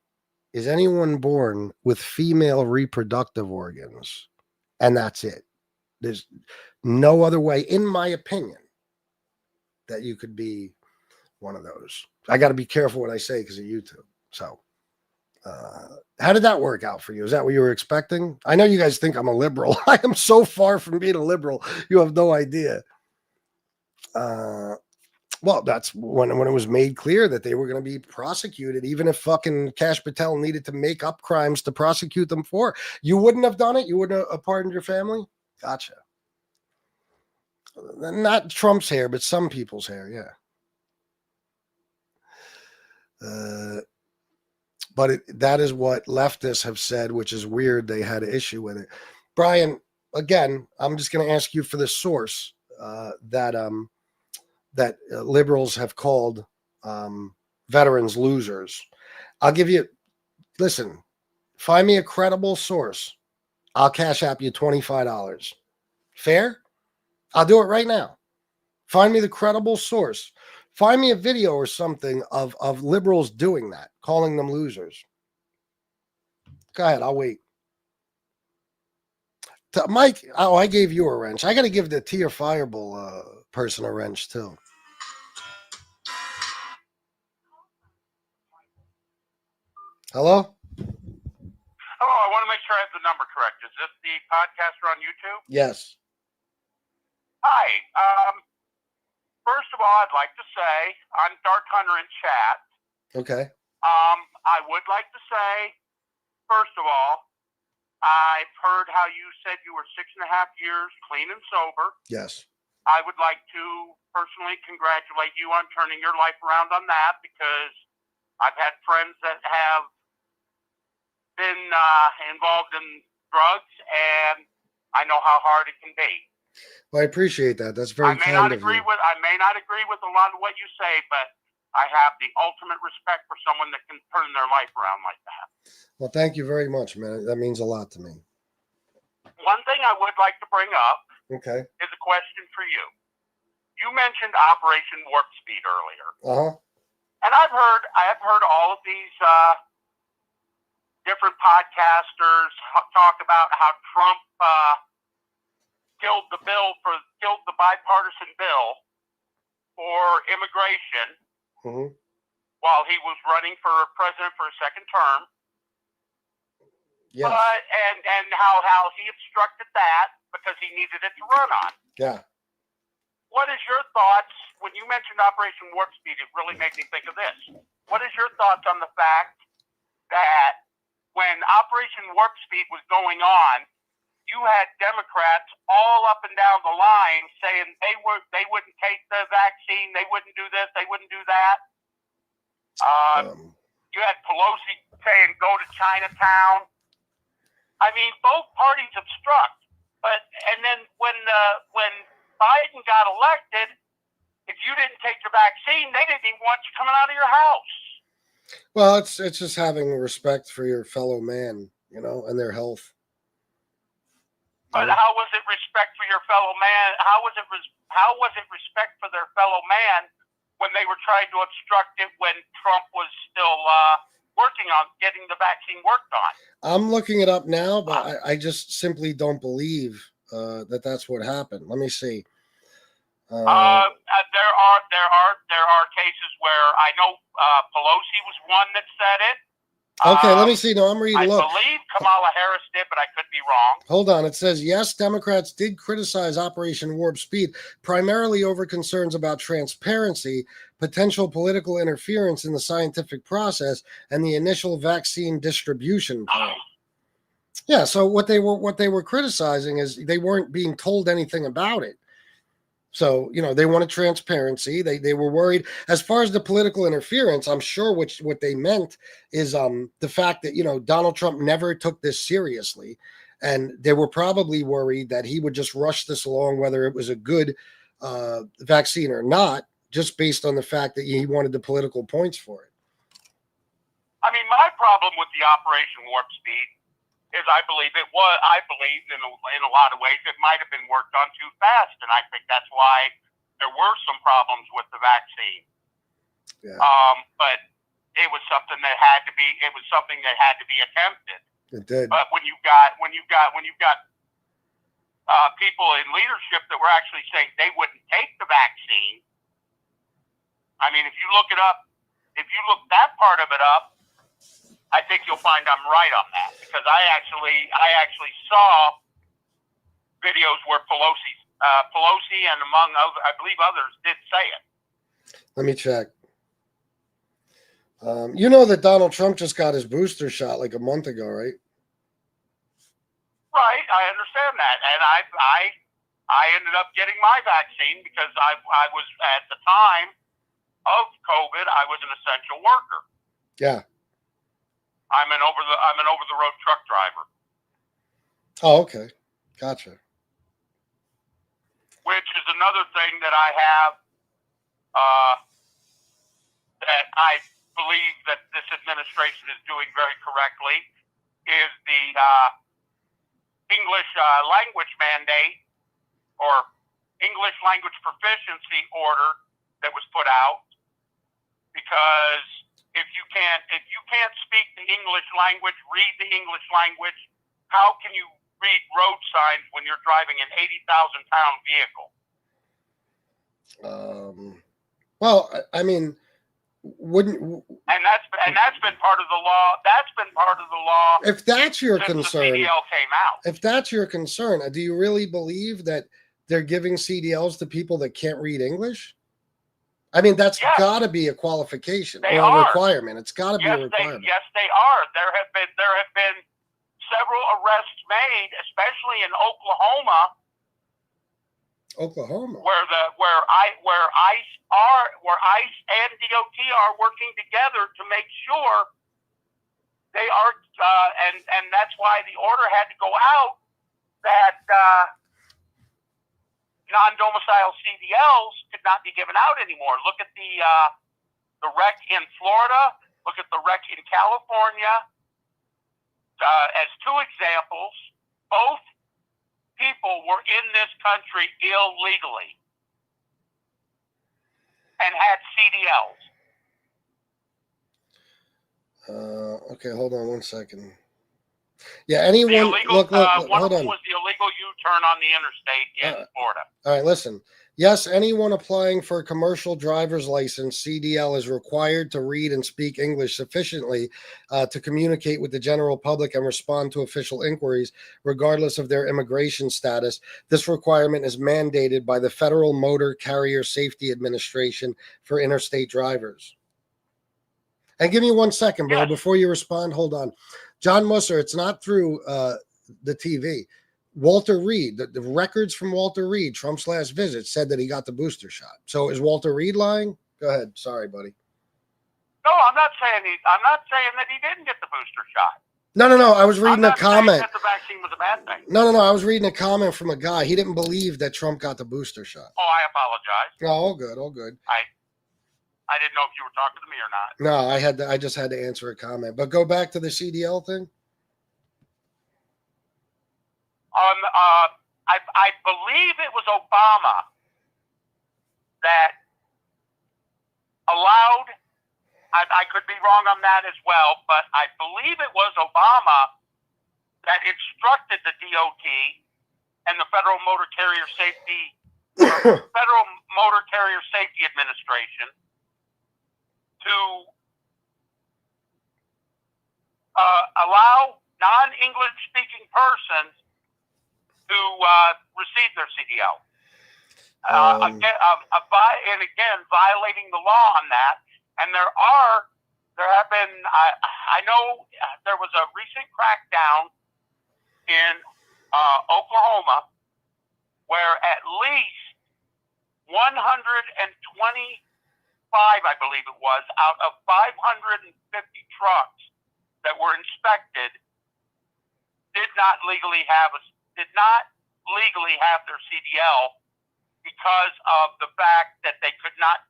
is anyone born with female reproductive organs. And that's it. There's no other way, in my opinion, that you could be one of those. I got to be careful what I say because of YouTube. So how did that work out for you? Is that what you were expecting? I know you guys think I'm a liberal. I am so far from being a liberal. You have no idea. Well, that's when it was made clear that they were going to be prosecuted, even if fucking Kash Patel needed to make up crimes to prosecute them for. You wouldn't have done it? You wouldn't have pardoned your family? Gotcha. Not Trump's hair, but some people's hair, yeah. But that is what leftists have said, which is weird. They had an issue with it. Brian, again, I'm just going to ask you for the source that liberals have called veterans losers. I'll give you, listen, find me a credible source. I'll cash app you $25. Fair? I'll do it right now. Find me the credible source. Find me a video or something of liberals doing that, calling them losers. Go ahead, I'll wait. Mike, I gave you a wrench. I got to give the Tia Fireball person a wrench too. Hello? Hello, I want to make sure I have the number correct. Is this the podcaster on YouTube? Yes. Hi. First of all, I'd like to say I'm Dark Hunter in chat. Okay. I would like to say, first of all, I've heard how you said you were 6.5 years clean and sober. Yes. I would like to personally congratulate you on turning your life around on that, because I've had friends that have been involved in drugs, and I know how hard it can be. Well, I appreciate that. That's very kind of you. I may not agree with a lot of what you say, but I have the ultimate respect for someone that can turn their life around like that. Well, thank you very much, man. That means a lot to me. One thing I would like to bring up Okay. is a question for you. You mentioned Operation Warp Speed earlier. Uh-huh. And I have heard all of these different podcasters talk about how Trump killed the bipartisan bill for immigration while he was running for president for a second term. Yes. And how he obstructed that because he needed it to run on. Yeah. What is your thoughts when you mentioned Operation Warp Speed? It really made me think of this. What is your thoughts on the fact that when Operation Warp Speed was going on, you had Democrats all up and down the line saying they wouldn't take the vaccine, they wouldn't do this, they wouldn't do that. You had Pelosi saying go to Chinatown. I mean, both parties obstruct. And then when Biden got elected, if you didn't take the vaccine, they didn't even want you coming out of your house. Well, it's just having respect for your fellow man, and their health. But how was it respect for your fellow man? How was it respect for their fellow man when they were trying to obstruct it when Trump was still working on getting the vaccine worked on? I'm looking it up now, but I just simply don't believe that that's what happened. Let me see. There are cases where I know Pelosi was one that said it. Okay, let me see. No, I'm reading. I Look, believe Kamala Harris did, but I could be wrong. Hold on. It says, yes, Democrats did criticize Operation Warp Speed, primarily over concerns about transparency, potential political interference in the scientific process, and the initial vaccine distribution plan. Yeah, so what they were criticizing is they weren't being told anything about it. So, they wanted transparency. They were worried. As far as the political interference, I'm sure what they meant is the fact that, Donald Trump never took this seriously. And they were probably worried that he would just rush this along, whether it was a good vaccine or not, just based on the fact that he wanted the political points for it. I mean, my problem with the Operation Warp Speed is I believe in a lot of ways it might have been worked on too fast, and I think that's why there were some problems with the vaccine. Yeah. But it was something that had to be attempted. It did. But when you've got people in leadership that were actually saying they wouldn't take the vaccine, I mean, if you look that part of it up, I think you'll find I'm right on that, because I actually saw videos where Pelosi and among other, I believe others did say it. Let me check. You know that Donald Trump just got his booster shot like a month ago, right? Right, I understand that, and I ended up getting my vaccine because I was at the time of COVID, I was an essential worker. Yeah. I'm an over the road truck driver. Oh, okay. Gotcha. Which is another thing that I have that I believe that this administration is doing very correctly is the English language mandate or English language proficiency order that was put out, because if you can't speak the English language, read the English language, how can you read road signs when you're driving an 80,000-pound vehicle? Well, I mean, wouldn't and that's been part of the law. That's been part of the law. If that's your since concern, the CDL came out. If that's your concern, do you really believe that they're giving CDLs to people that can't read English? I mean, that's got to be a qualification or a requirement. It's got to be a requirement. Yes, they are. There have been several arrests made, especially in Oklahoma, where ICE and DOT are working together to make sure they are, and that's why the order had to go out that non-domicile CDLs could not be given out anymore. Look at the wreck in Florida. Look at the wreck in California. As two examples, both people were in this country illegally and had CDLs. Okay, hold on 1 second. Yeah, anyone. Look, one hold of on. them was the illegal U-turn on the interstate in Florida. All right, listen. Yes, anyone applying for a commercial driver's license, CDL, is required to read and speak English sufficiently to communicate with the general public and respond to official inquiries, regardless of their immigration status. This requirement is mandated by the Federal Motor Carrier Safety Administration for interstate drivers. And give me 1 second, bro, before you respond. Hold on. John Musser, it's not through the TV. Walter Reed, the records from Walter Reed, Trump's last visit, said that he got the booster shot. So is Walter Reed lying? Go ahead. Sorry, buddy. No, I'm not saying that he didn't get the booster shot. No. I was reading a comment. That the vaccine was a bad thing. No. I was reading a comment from a guy. He didn't believe that Trump got the booster shot. Oh, I apologize. No, all good, all good. I didn't know if you were talking to me or not. No, I just had to answer a comment. But go back to the CDL thing. I believe it was Obama that allowed, I could be wrong on that as well, but I believe it was Obama that instructed the DOT and the Federal Motor Carrier Safety Administration to allow non-English speaking persons to receive their CDL. And again, violating the law on that. And there have been, I know there was a recent crackdown in Oklahoma where at least 125, I believe it was, out of 550 trucks that were inspected did not legally have their CDL because of the fact that they could not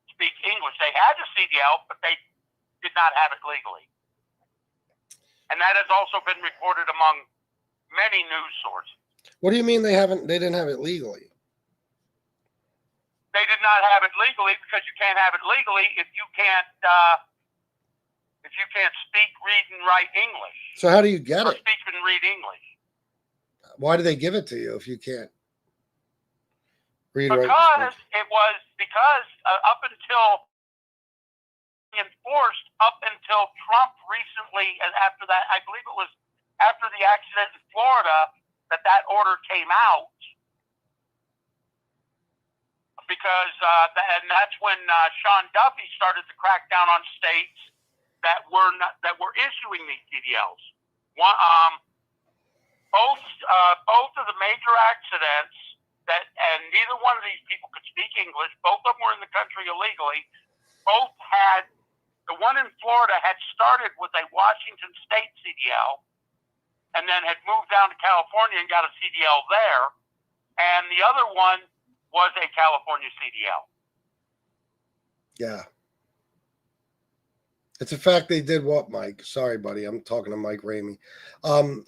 speak English. They had a CDL, but they did not have it legally. And that has also been reported among many news sources. What do you mean they didn't have it legally? They did not have it legally because you can't have it legally if you can't speak, read, and write English. So how do you get it? Speak and read English. Why do they give it to you if you can't read? Because up until enforced up until Trump recently, and after that, I believe it was after the accident in Florida that order came out. Because and that's when Sean Duffy started to crack down on states that were issuing these CDLs. Both of the major accidents and neither one of these people could speak English. Both of them were in the country illegally. Both had, the one in Florida had started with a Washington State CDL and then had moved down to California and got a CDL there. And the other one was a California CDL. Yeah. It's a fact they did what, Mike? Sorry, buddy. I'm talking to Mike Ramey. No,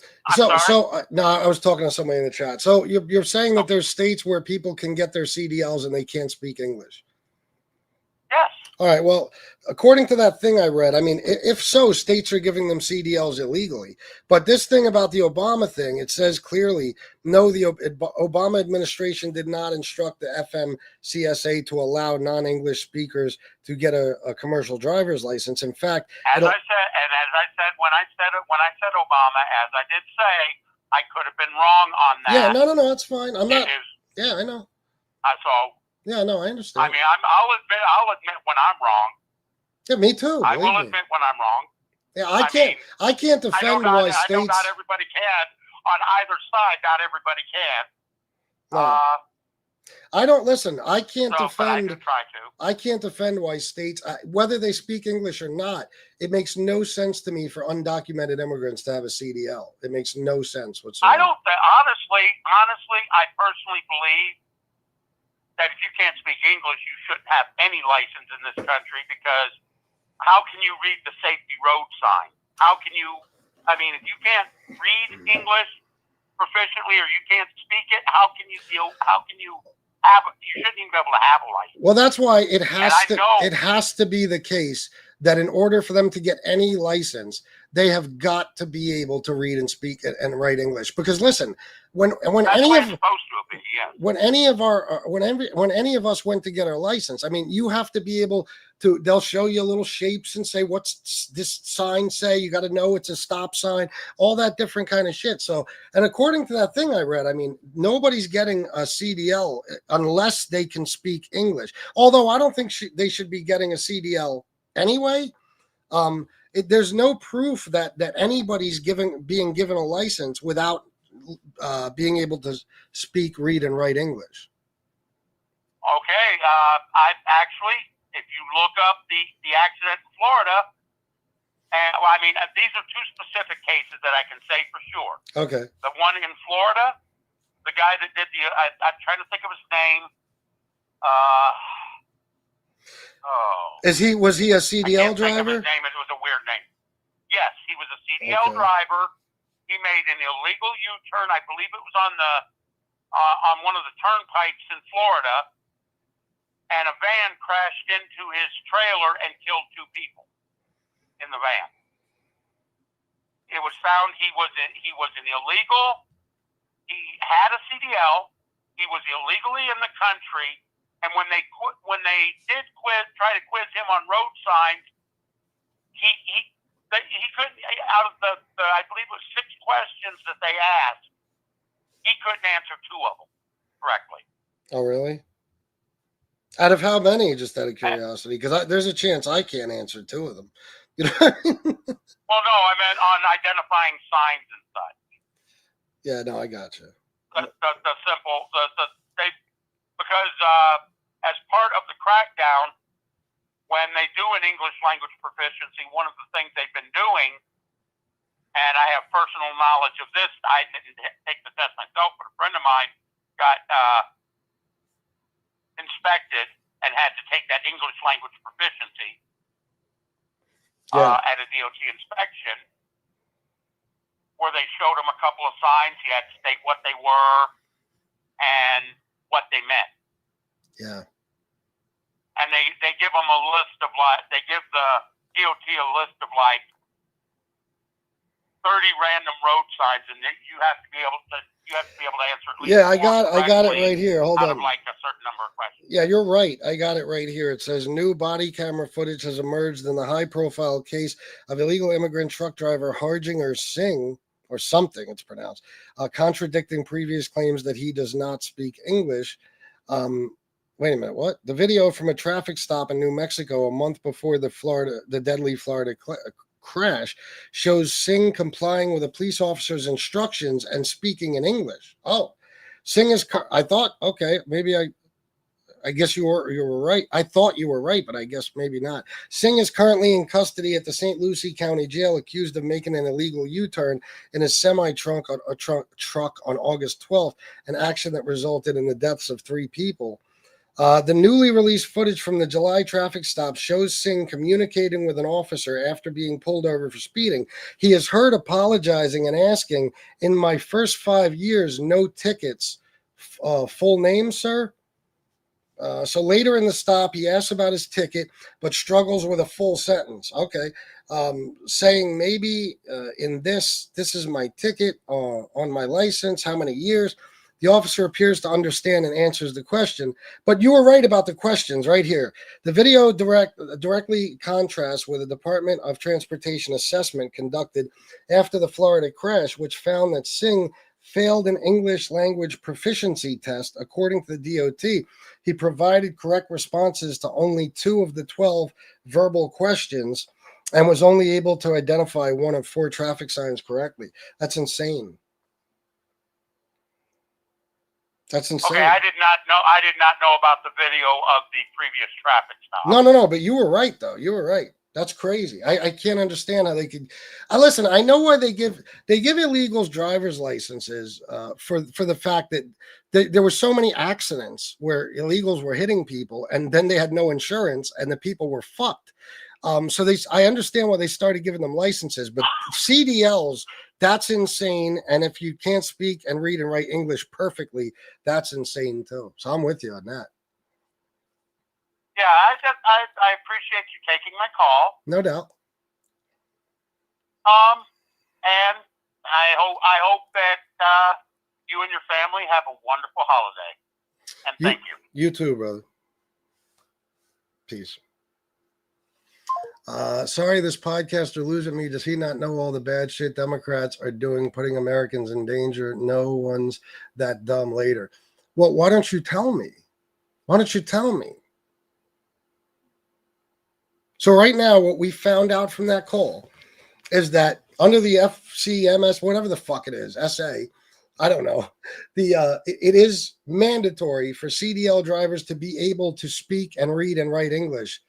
I was talking to somebody in the chat. So you're saying that there's states where people can get their CDLs and they can't speak English? Yes. All right. Well, according to that thing I read, I mean, if so, states are giving them CDLs illegally. But this thing about the Obama thing, it says clearly, no, the Obama administration did not instruct the FMCSA to allow non-English speakers to get a commercial driver's license. In fact, when I said Obama, as I did say, I could have been wrong on that. Yeah, no, that's fine. I'm not. Yeah, I know. Yeah, no, I understand. I mean, I'll admit when I'm wrong. Yeah, me too. I will admit when I'm wrong. Yeah, I can't defend why states. I know not everybody can on either side. Not everybody can. I don't listen. I can't So, but I defend. do try to. I can't defend why states, whether they speak English or not, it makes no sense to me for undocumented immigrants to have a CDL. It makes no sense whatsoever. I don't honestly, I personally believe that if you can't speak English, you shouldn't have any license in this country, because how can you read the safety road sign? How can you, I mean, if you can't read English proficiently or you can't speak it, how can you you shouldn't even be able to have a license. Well, that's why it has to be the case that in order for them to get any license, they have got to be able to read and speak and write English. Because listen, when any of us went to get our license, I mean, you have to be able to. They'll show you little shapes and say, "What's this sign say?" You got to know it's a stop sign, all that different kind of shit. So, and according to that thing I read, I mean, nobody's getting a CDL unless they can speak English. Although I don't think they should be getting a CDL anyway. There's no proof that anybody's being given a license without being able to speak, read, and write English. Okay, I actually, if you look up the accident in Florida, and well, I mean, these are two specific cases that I can say for sure. Okay. The one in Florida, the guy that did I'm trying to think of his name. Was he a CDL driver? His name, it was a weird name. Yes, he was a CDL driver. He made an illegal U-turn. I believe it was on one of the turnpikes in Florida, and a van crashed into his trailer and killed 2 people in the van. It was found he was an illegal. He had a CDL. He was illegally in the country. And when they did try to quiz him on road signs, he couldn't, out of the I believe it was 6 questions that they asked, he couldn't answer 2 of them correctly. Oh, really? Out of how many? Just out of curiosity, because there's a chance I can't answer 2 of them. You know what I mean? Well, no, I meant on identifying signs and such. Yeah, no, I got you. Because as part of the crackdown, when they do an English language proficiency, one of the things they've been doing, and I have personal knowledge of this, I didn't take the test myself, but a friend of mine got inspected and had to take that English language proficiency at a DOT inspection, where they showed him a couple of signs. He had to state what they were and what they meant. Yeah. And they give them a list of they give the DOT a list of 30 random road signs, and you have to be able to answer at least. Yeah, I got it right here. Hold on. Out of a certain number of questions. Yeah, you're right. I got it right here. It says new body camera footage has emerged in the high-profile case of illegal immigrant truck driver Harjinger Singh, or something it's pronounced, contradicting previous claims that he does not speak English. Wait a minute, what? The video from a traffic stop in New Mexico a month before the deadly Florida crash shows Singh complying with a police officer's instructions and speaking in English. Oh, Singh is. I thought, okay, maybe I guess you were right. I thought you were right, but I guess maybe not. Singh is currently in custody at the St. Lucie County Jail, accused of making an illegal U-turn in his semi-truck on August 12th, an action that resulted in the deaths of 3 people. The newly released footage from the July traffic stop shows Singh communicating with an officer after being pulled over for speeding. He is heard apologizing and asking, "In my first 5 years, no tickets. Full name, sir?" So later in the stop, he asks about his ticket, but struggles with a full sentence. Okay. Saying maybe in this is my ticket on my license. How many years? The officer appears to understand and answers the question, but you were right about the questions right here. The video directly contrasts with a Department of Transportation assessment conducted after the Florida crash, which found that Singh failed an English language proficiency test. According to the DOT, he provided correct responses to only 2 of the 12 verbal questions and was only able to identify 1 of 4 traffic signs correctly. That's insane. That's insane. Okay, I did not know about the video of the previous traffic stop. No. But you were right, though. You were right. That's crazy. I can't understand how they could. Listen, I know why they give illegals driver's licenses for the fact that there were so many accidents where illegals were hitting people, and then they had no insurance, and the people were fucked. So I understand why they started giving them licenses, but CDLs, that's insane. And if you can't speak and read and write English perfectly, that's insane too. So I'm with you on that. Yeah, I appreciate you taking my call. No doubt. And I hope that you and your family have a wonderful holiday. And thank you. You too, brother. Peace. Sorry, this podcaster losing me. Does he not know all the bad shit Democrats are doing, putting Americans in danger? No one's that dumb later. Well, why don't you tell me? Why don't you tell me? So right now, what we found out from that call is that under the FCMS, whatever the fuck it is, SA, I don't know, it is mandatory for CDL drivers to be able to speak and read and write English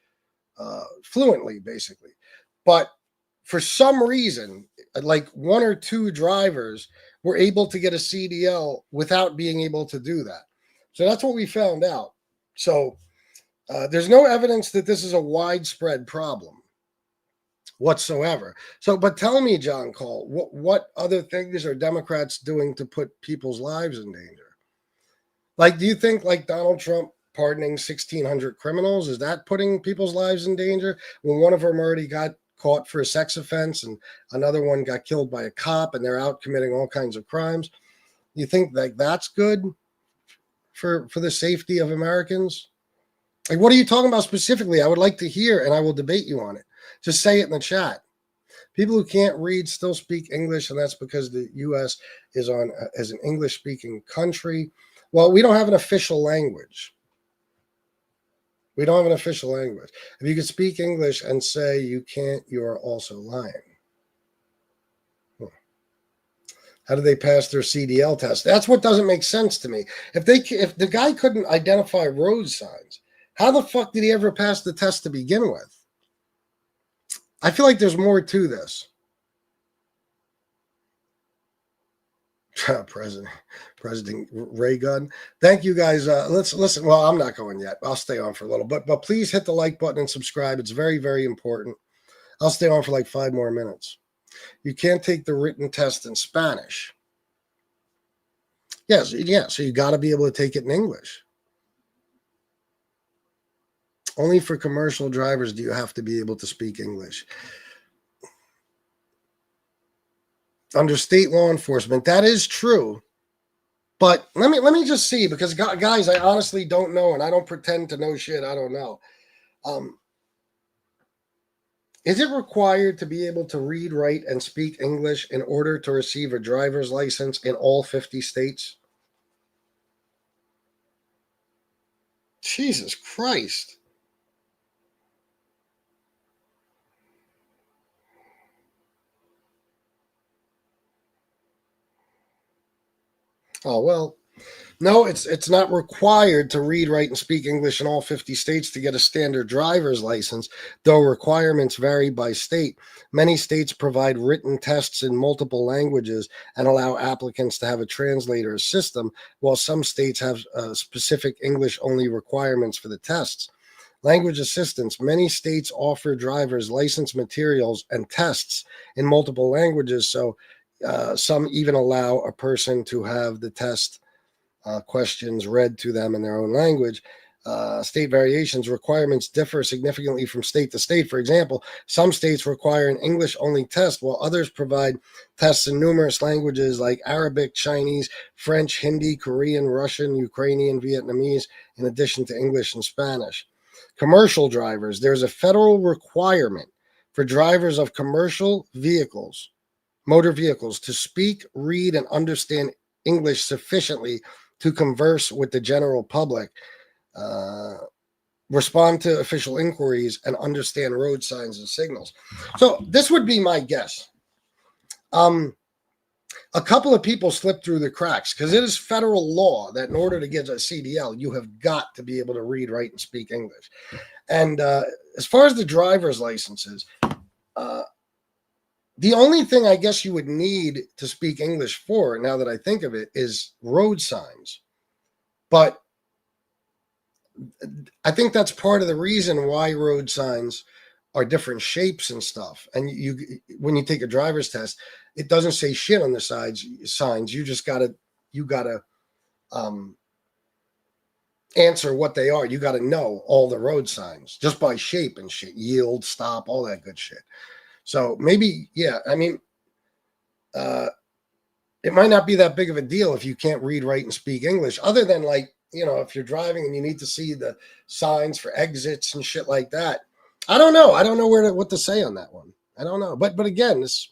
fluently, basically. But for some reason, like one or two drivers were able to get a CDL without being able to do that. So that's what we found out. So there's no evidence that this is a widespread problem whatsoever. So, but tell me, John Cole, what other things are Democrats doing to put people's lives in danger? Like, do you think like Donald Trump pardoning 1,600 criminals, is that putting people's lives in danger when one of them already got caught for a sex offense and another one got killed by a cop and they're out committing all kinds of crimes? You think like that's good for the safety of Americans? Like, what are you talking about specifically? I would like to hear, and I will debate you on it. Just say it in the chat. People who can't read still speak English, and that's because the U.S. is as an English-speaking country. Well, we don't have an official language. We don't have an official language. If you could speak English and say you can't, you are also lying. How do they pass their CDL test? That's what doesn't make sense to me. If the guy couldn't identify road signs, how the fuck did he ever pass the test to begin with? I feel like there's more to this. President Reagan. Thank you guys. Let's listen. Well, I'm not going yet. I'll stay on for a little, but please hit the like button and subscribe. It's very, very important. I'll stay on for like 5 more minutes. You can't take the written test in Spanish. Yes, yeah. So you got to be able to take it in English. Only for commercial drivers do you have to be able to speak English. Under state law enforcement, that is true. But let me just see, because guys, I honestly don't know, and I don't pretend to know shit. I don't know. Is it required to be able to read, write, and speak English in order to receive a driver's license in all 50 states? Jesus Christ. Oh, well, no, it's not required to read, write, and speak English in all 50 states to get a standard driver's license, though requirements vary by state. Many states provide written tests in multiple languages and allow applicants to have a translator system, while some states have specific English-only requirements for the tests. Language assistance. Many states offer drivers license materials and tests in multiple languages, so some even allow a person to have the test questions read to them in their own language. State variations. Requirements differ significantly from state to state. For example, some states require an English-only test, while others provide tests in numerous languages like Arabic, Chinese, French, Hindi, Korean, Russian, Ukrainian, Vietnamese, in addition to English and Spanish. Commercial drivers. There's a federal requirement for drivers of commercial vehicles, motor vehicles, to speak, read, and understand English sufficiently to converse with the general public, respond to official inquiries, and understand road signs and signals. So this would be my guess. a couple of people slipped through the cracks because it is federal law that in order to get a CDL, you have got to be able to read, write, and speak English. And as far as the driver's licenses, the only thing I guess you would need to speak English for, now that I think of it, is road signs. But I think that's part of the reason why road signs are different shapes and stuff. And when you take a driver's test, it doesn't say shit on the signs. You just gotta answer what they are. You gotta know all the road signs just by shape and shit, yield, stop, all that good shit. So maybe, yeah, I mean, it might not be that big of a deal if you can't read, write, and speak English, other than like, if you're driving and you need to see the signs for exits and shit like that. I don't know. I don't know what to say on that one. I don't know. But again, this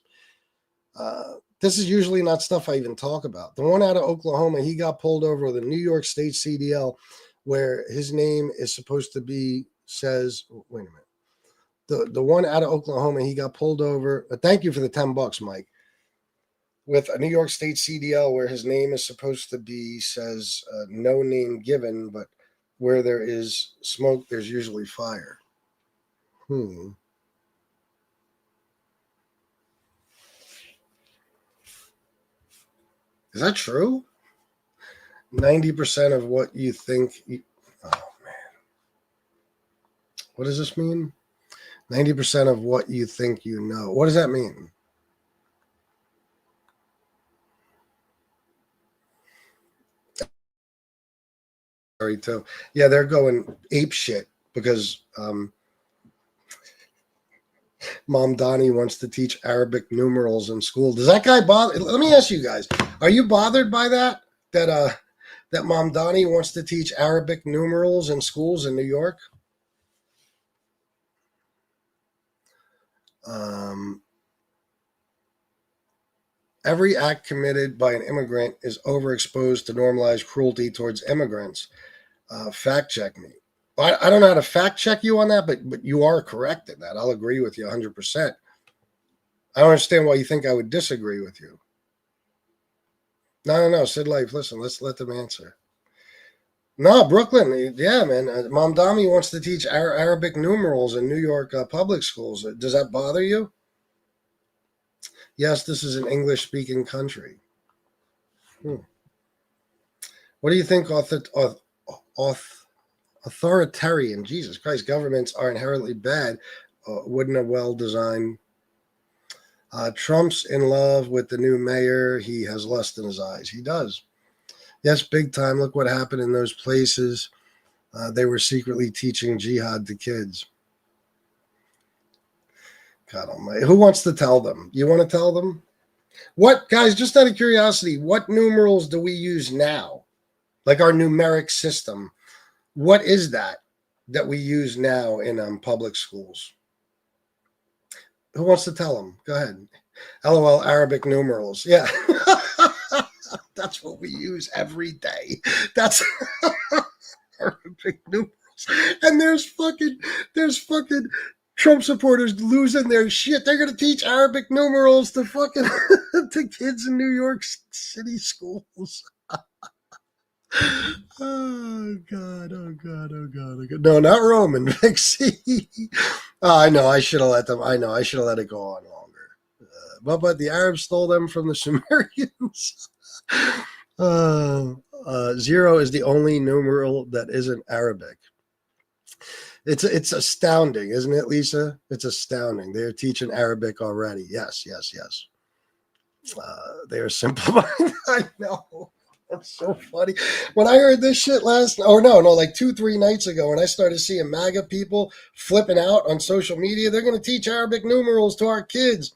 is usually not stuff I even talk about. The one out of Oklahoma, he got pulled over with a New York State CDL where his name is supposed to be, wait a minute. The one out of Oklahoma, he got pulled over. Thank you for the $10, Mike. With a New York State CDL where his name is supposed to be, says no name given, but where there is smoke, there's usually fire. Is that true? 90% of what you think. Oh, man. What does this mean? 90% of what you think you know. What does that mean? Too. Yeah, they're going ape shit because Mom Donnie wants to teach Arabic numerals in school. Does that guy bother? Let me ask you guys: are you bothered by that? That Mom Donnie wants to teach Arabic numerals in schools in New York? Every act committed by an immigrant is overexposed to normalize cruelty towards immigrants. Fact check me. I don't know how to fact check you on that, but you are correct in that. I'll agree with you 100%. I don't understand why you think I would disagree with you. No, Sid Life, listen, let's let them answer. No, Brooklyn, yeah, man. Mom Dami wants to teach Arabic numerals in New York public schools. Does that bother you? Yes, this is an English-speaking country. What do you think authoritarian, Jesus Christ, governments are inherently bad? Wouldn't a well-designed... Trump's in love with the new mayor. He has lust in his eyes. He does. Yes, big time. Look what happened in those places. They were secretly teaching jihad to kids. God almighty. Who wants to tell them? You want to tell them? What, guys, just out of curiosity, what numerals do we use now? Like our numeric system. What is that we use now in public schools? Who wants to tell them? Go ahead. LOL, Arabic numerals. Yeah. That's what we use every day. That's Arabic numerals. And there's fucking Trump supporters losing their shit. They're going to teach Arabic numerals to fucking to kids in New York City schools. Oh God. No, not Roman. I know. I should have let them. I know. I should have let it go on longer. But the Arabs stole them from the Sumerians. 0 is the only numeral that isn't Arabic. It's astounding, isn't it, Lisa? It's astounding. They're teaching Arabic already. Yes. They are simplifying. I know. That's so funny. When I heard this shit like 2-3 nights ago, when I started seeing MAGA people flipping out on social media, they're going to teach Arabic numerals to our kids.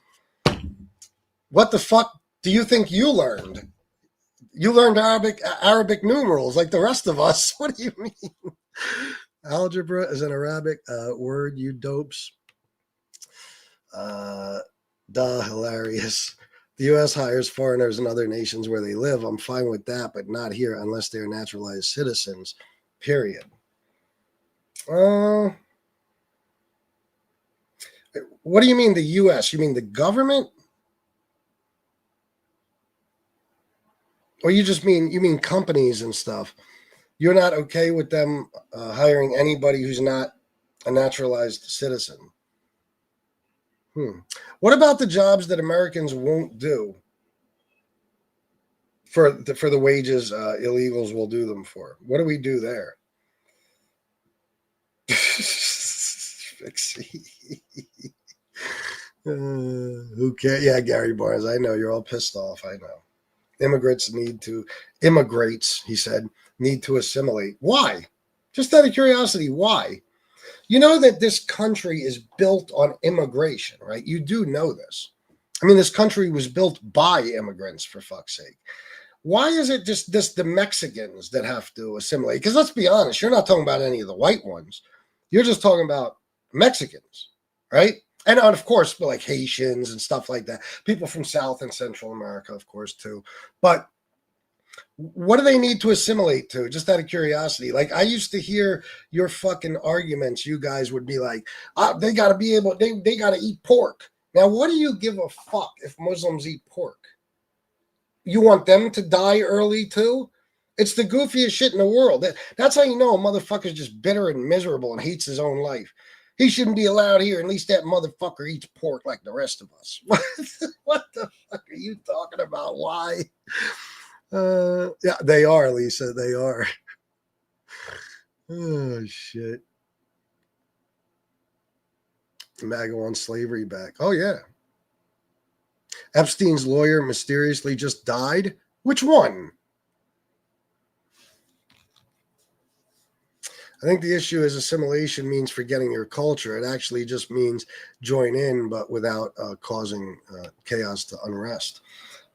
What the fuck do you think you learned? You learned Arabic numerals like the rest of us. What do you mean? Algebra is an Arabic word, you dopes. Hilarious. The U.S. hires foreigners in other nations where they live. I'm fine with that, but not here unless they're naturalized citizens, period. What do you mean the U.S.? You mean the government? Or you mean companies and stuff. You're not okay with them hiring anybody who's not a naturalized citizen. What about the jobs that Americans won't do for the wages illegals will do them for? What do we do there? Who cares? Yeah, Gary Barnes, I know you're all pissed off. I know. Immigrates, he said, need to assimilate. Why? Just out of curiosity, why? You know that this country is built on immigration, right? You do know this. I mean, this country was built by immigrants, for fuck's sake. Why is it just the Mexicans that have to assimilate? Because let's be honest, you're not talking about any of the white ones. You're just talking about Mexicans, right? And of course, like Haitians and stuff like that. People from South and Central America, of course, too. But what do they need to assimilate to? Just out of curiosity. Like, I used to hear your fucking arguments. You guys would be like, they got to be able, they got to eat pork. Now, what do you give a fuck if Muslims eat pork? You want them to die early too? It's the goofiest shit in the world. That's how you know a motherfucker's just bitter and miserable and hates his own life. He shouldn't be allowed here. At least that motherfucker eats pork like the rest of us. What the fuck are you talking about? Why? Yeah, they are, Lisa. They are. Oh, shit. MAGA wants slavery back. Oh, yeah. Epstein's lawyer mysteriously just died? Which one? I think the issue is assimilation means forgetting your culture. It actually just means join in, but without causing chaos to unrest.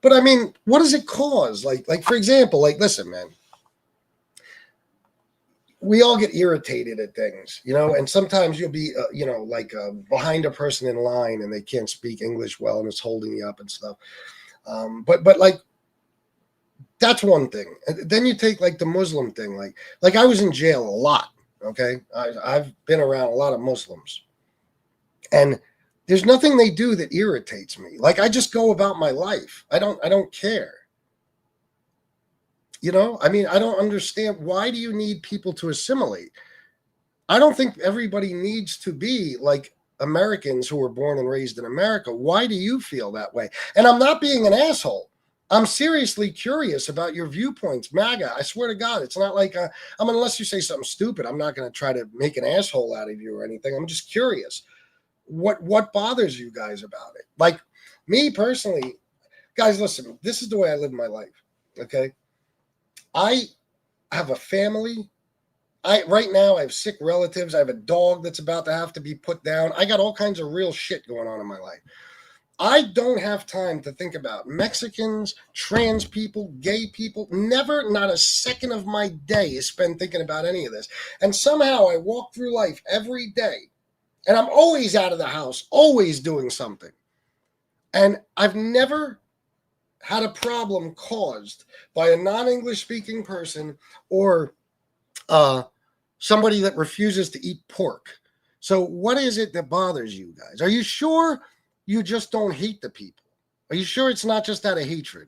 But I mean, what does it cause? Like for example, like, listen, man, we all get irritated at things, you know, and sometimes you'll be, behind a person in line and they can't speak English well and it's holding you up and stuff. But like, that's one thing. And then you take like the Muslim thing, like I was in jail a lot. Okay. I've been around a lot of Muslims and there's nothing they do that irritates me. Like, I just go about my life. I don't care. You know, I mean, I don't understand. Why do you need people to assimilate? I don't think everybody needs to be like Americans who were born and raised in America. Why do you feel that way? And I'm not being an asshole. I'm seriously curious about your viewpoints, MAGA. I swear to God, it's not like, unless you say something stupid, I'm not going to try to make an asshole out of you or anything. I'm just curious. What bothers you guys about it? Like, me personally, guys, listen, this is the way I live my life. Okay. I have a family. Right now I have sick relatives. I have a dog that's about to have to be put down. I got all kinds of real shit going on in my life. I don't have time to think about Mexicans, trans people, gay people. Never, not a second of my day is spent thinking about any of this. And somehow I walk through life every day and I'm always out of the house, always doing something. And I've never had a problem caused by a non-English speaking person or somebody that refuses to eat pork. So what is it that bothers you guys? Are you sure you just don't hate the people? Are you sure it's not just out of hatred?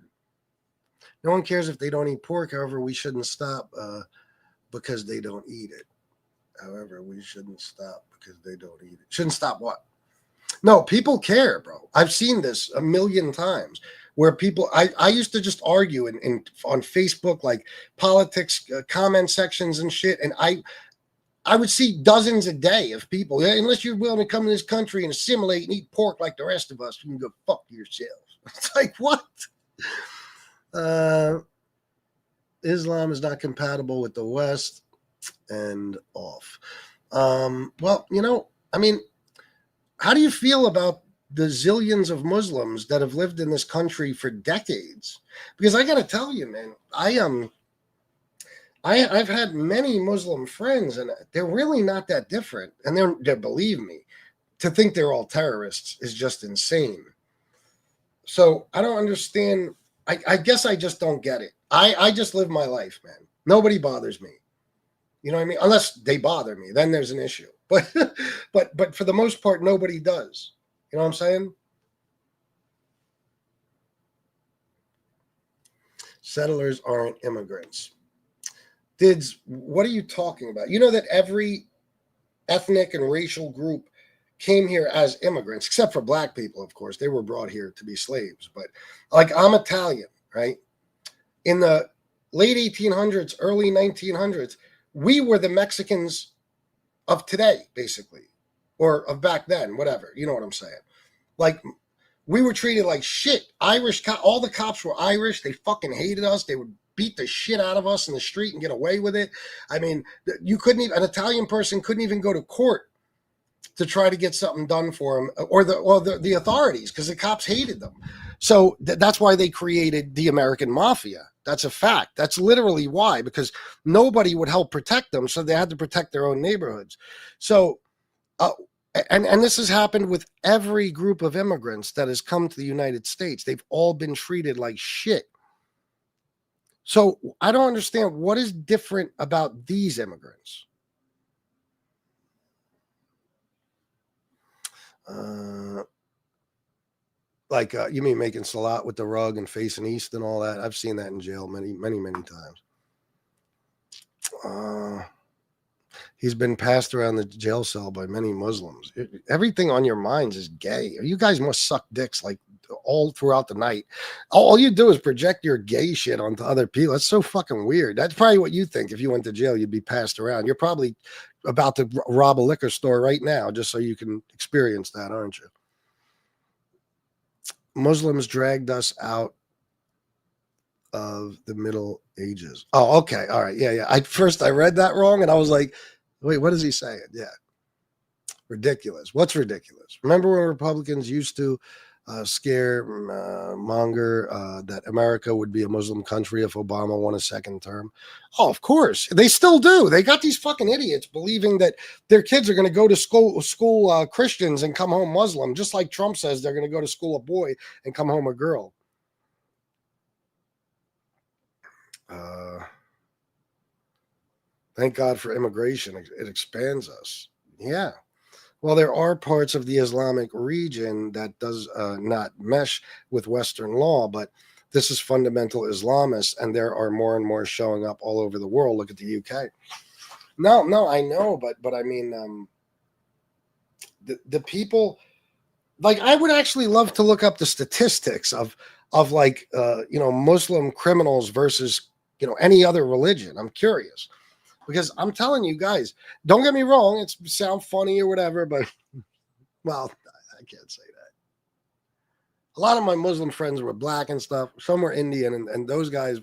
No one cares if they don't eat pork. However, we shouldn't stop because they don't eat it. However, we shouldn't stop because they don't eat it. Shouldn't stop what? No, people care, bro. I've seen this a million times where people, I used to just argue on Facebook, like politics comment sections and shit. And I would see dozens a day of people, unless you're willing to come to this country and assimilate and eat pork like the rest of us, you can go fuck yourselves. It's like, what? Islam is not compatible with the West and off. Well, you know, I mean, how do you feel about the zillions of Muslims that have lived in this country for decades? Because I got to tell you, man, I've had many Muslim friends, and they're really not that different. And they're believe me, to think they're all terrorists is just insane. So I don't understand. I guess I just don't get it. I just live my life, man. Nobody bothers me. You know what I mean? Unless they bother me, then there's an issue. But for the most part, nobody does. You know what I'm saying? Settlers aren't immigrants. Dids, what are you talking about? You know that every ethnic and racial group came here as immigrants, except for black people, of course. They were brought here to be slaves. But like, I'm Italian, right? In the late 1800s, early 1900s, we were the Mexicans of today, basically, or of back then, whatever. You know what I'm saying? Like, we were treated like shit. All the cops were Irish. They fucking hated us. They would beat the shit out of us in the street and get away with it. I mean, you couldn't even, an Italian person couldn't even go to court to try to get something done for them, or the authorities, because the cops hated them. So that's why they created the American Mafia. That's a fact. That's literally why, because nobody would help protect them, so they had to protect their own neighborhoods. So, and this has happened with every group of immigrants that has come to the United States. They've all been treated like shit. So I don't understand what is different about these immigrants. You mean making salat with the rug and facing east and all that? I've seen that in jail many times. He's been passed around the jail cell by many Muslims. Everything on your minds is gay. You guys must suck dicks like all throughout the night. All you do is project your gay shit onto other people. That's so fucking weird. That's probably what you think. If you went to jail, you'd be passed around. You're probably about to rob a liquor store right now just so you can experience that, aren't you? Muslims dragged us out of the Middle Ages. Oh, okay. All right. Yeah. I read that wrong and I was like, wait, what is he saying? Yeah. Ridiculous. What's ridiculous? Remember when Republicans used to monger that America would be a Muslim country if Obama won a second term? Oh, of course. They still do. They got these fucking idiots believing that their kids are going to go to school Christians and come home Muslim, just like Trump says they're going to go to school a boy and come home a girl. Thank God for immigration. It expands us. Yeah. Well, there are parts of the Islamic region that does not mesh with Western law, but this is fundamental Islamists, and there are more and more showing up all over the world. Look at the UK. No, I know, but I mean, the people, like, I would actually love to look up the statistics of like, Muslim criminals versus, any other religion. I'm curious. Because I'm telling you guys, don't get me wrong, it sounds funny or whatever, but, well, I can't say that. A lot of my Muslim friends were black and stuff. Some were Indian, and those guys,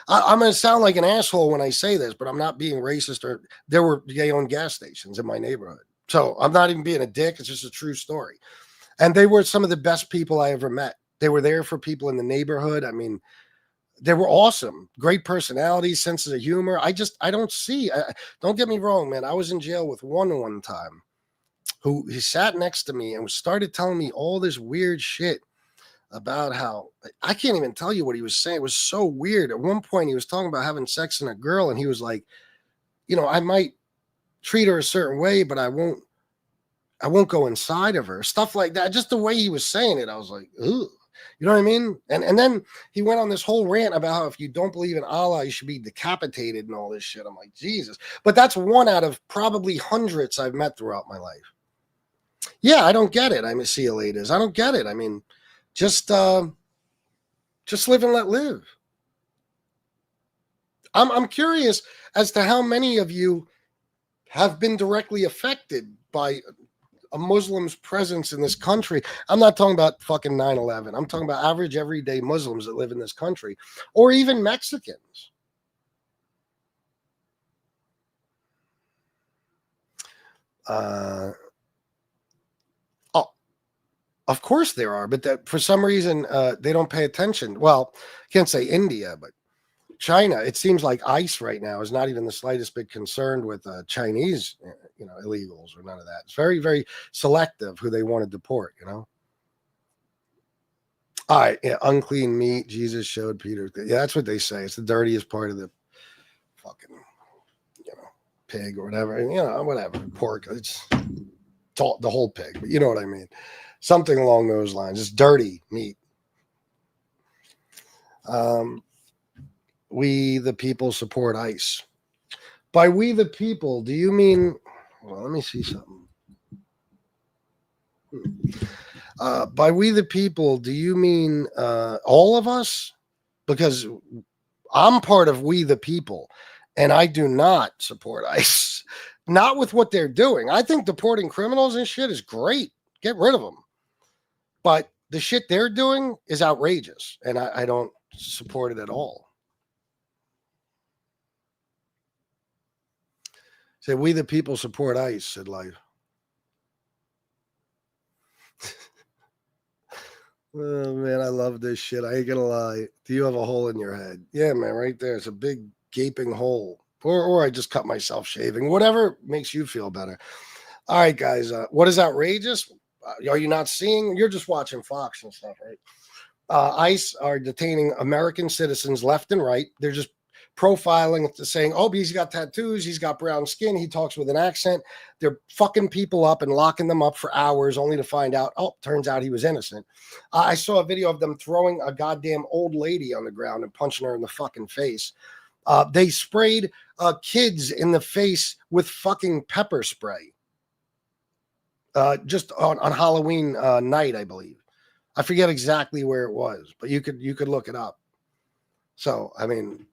I'm going to sound like an asshole when I say this, but I'm not being racist. There were gay-owned gas stations in my neighborhood. So I'm not even being a dick. It's just a true story. And they were some of the best people I ever met. They were there for people in the neighborhood. I mean, they were awesome. Great personalities, senses of humor. I don't see. Don't get me wrong, man. I was in jail with one time he sat next to me and started telling me all this weird shit about how, I can't even tell you what he was saying. It was so weird. At one point, he was talking about having sex with a girl, and he was like, I might treat her a certain way, but I won't go inside of her. Stuff like that. Just the way he was saying it, I was like, ooh. You know what I mean? And then he went on this whole rant about how if you don't believe in Allah, you should be decapitated and all this shit. I'm like, Jesus. But that's one out of probably hundreds I've met throughout my life. Yeah, I don't get it. I see you ladies. I don't get it. I mean, just live and let live. I'm curious as to how many of you have been directly affected by a Muslim's presence in this country. I'm not talking about fucking 9/11. I'm talking about average everyday Muslims that live in this country, or even Mexicans. Of course there are, but for some reason they don't pay attention. Well, I can't say India, but China. It seems like ICE right now is not even the slightest bit concerned with Chinese, illegals or none of that. It's very, very selective who they want to deport. All right, yeah, unclean meat. Jesus showed Peter. Yeah, that's what they say. It's the dirtiest part of the fucking, pig or whatever. And, whatever, pork. It's the whole pig, but you know what I mean. Something along those lines. It's dirty meat. We the people support ICE. By we the people, do you mean? Well, let me see something. By we the people, do you mean all of us? Because I'm part of we the people, and I do not support ICE. Not with what they're doing. I think deporting criminals and shit is great. Get rid of them. But the shit they're doing is outrageous, and I don't support it at all. Say, we the people support ICE, said Life. Oh, man, I love this shit. I ain't gonna lie. Do you have a hole in your head? Yeah, man, right there. It's a big gaping hole. Or I just cut myself shaving. Whatever makes you feel better. All right, guys. What is outrageous? Are you not seeing? You're just watching Fox and stuff, right? ICE are detaining American citizens left and right. They're just profiling, saying, oh, he's got tattoos, he's got brown skin, he talks with an accent. They're fucking people up and locking them up for hours only to find out, oh, turns out he was innocent. I saw a video of them throwing a goddamn old lady on the ground and punching her in the fucking face. They sprayed kids in the face with fucking pepper spray. Just on Halloween night, I believe. I forget exactly where it was, but you could look it up. So, I mean,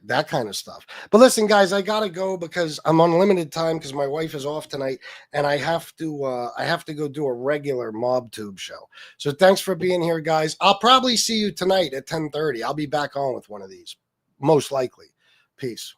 that kind of stuff. But listen, guys, I gotta go because I'm on limited time because my wife is off tonight, and I have to go do a regular Mob Tube show. So thanks for being here, guys. I'll probably see you tonight at 10:30. I'll be back on with one of these, most likely. Peace.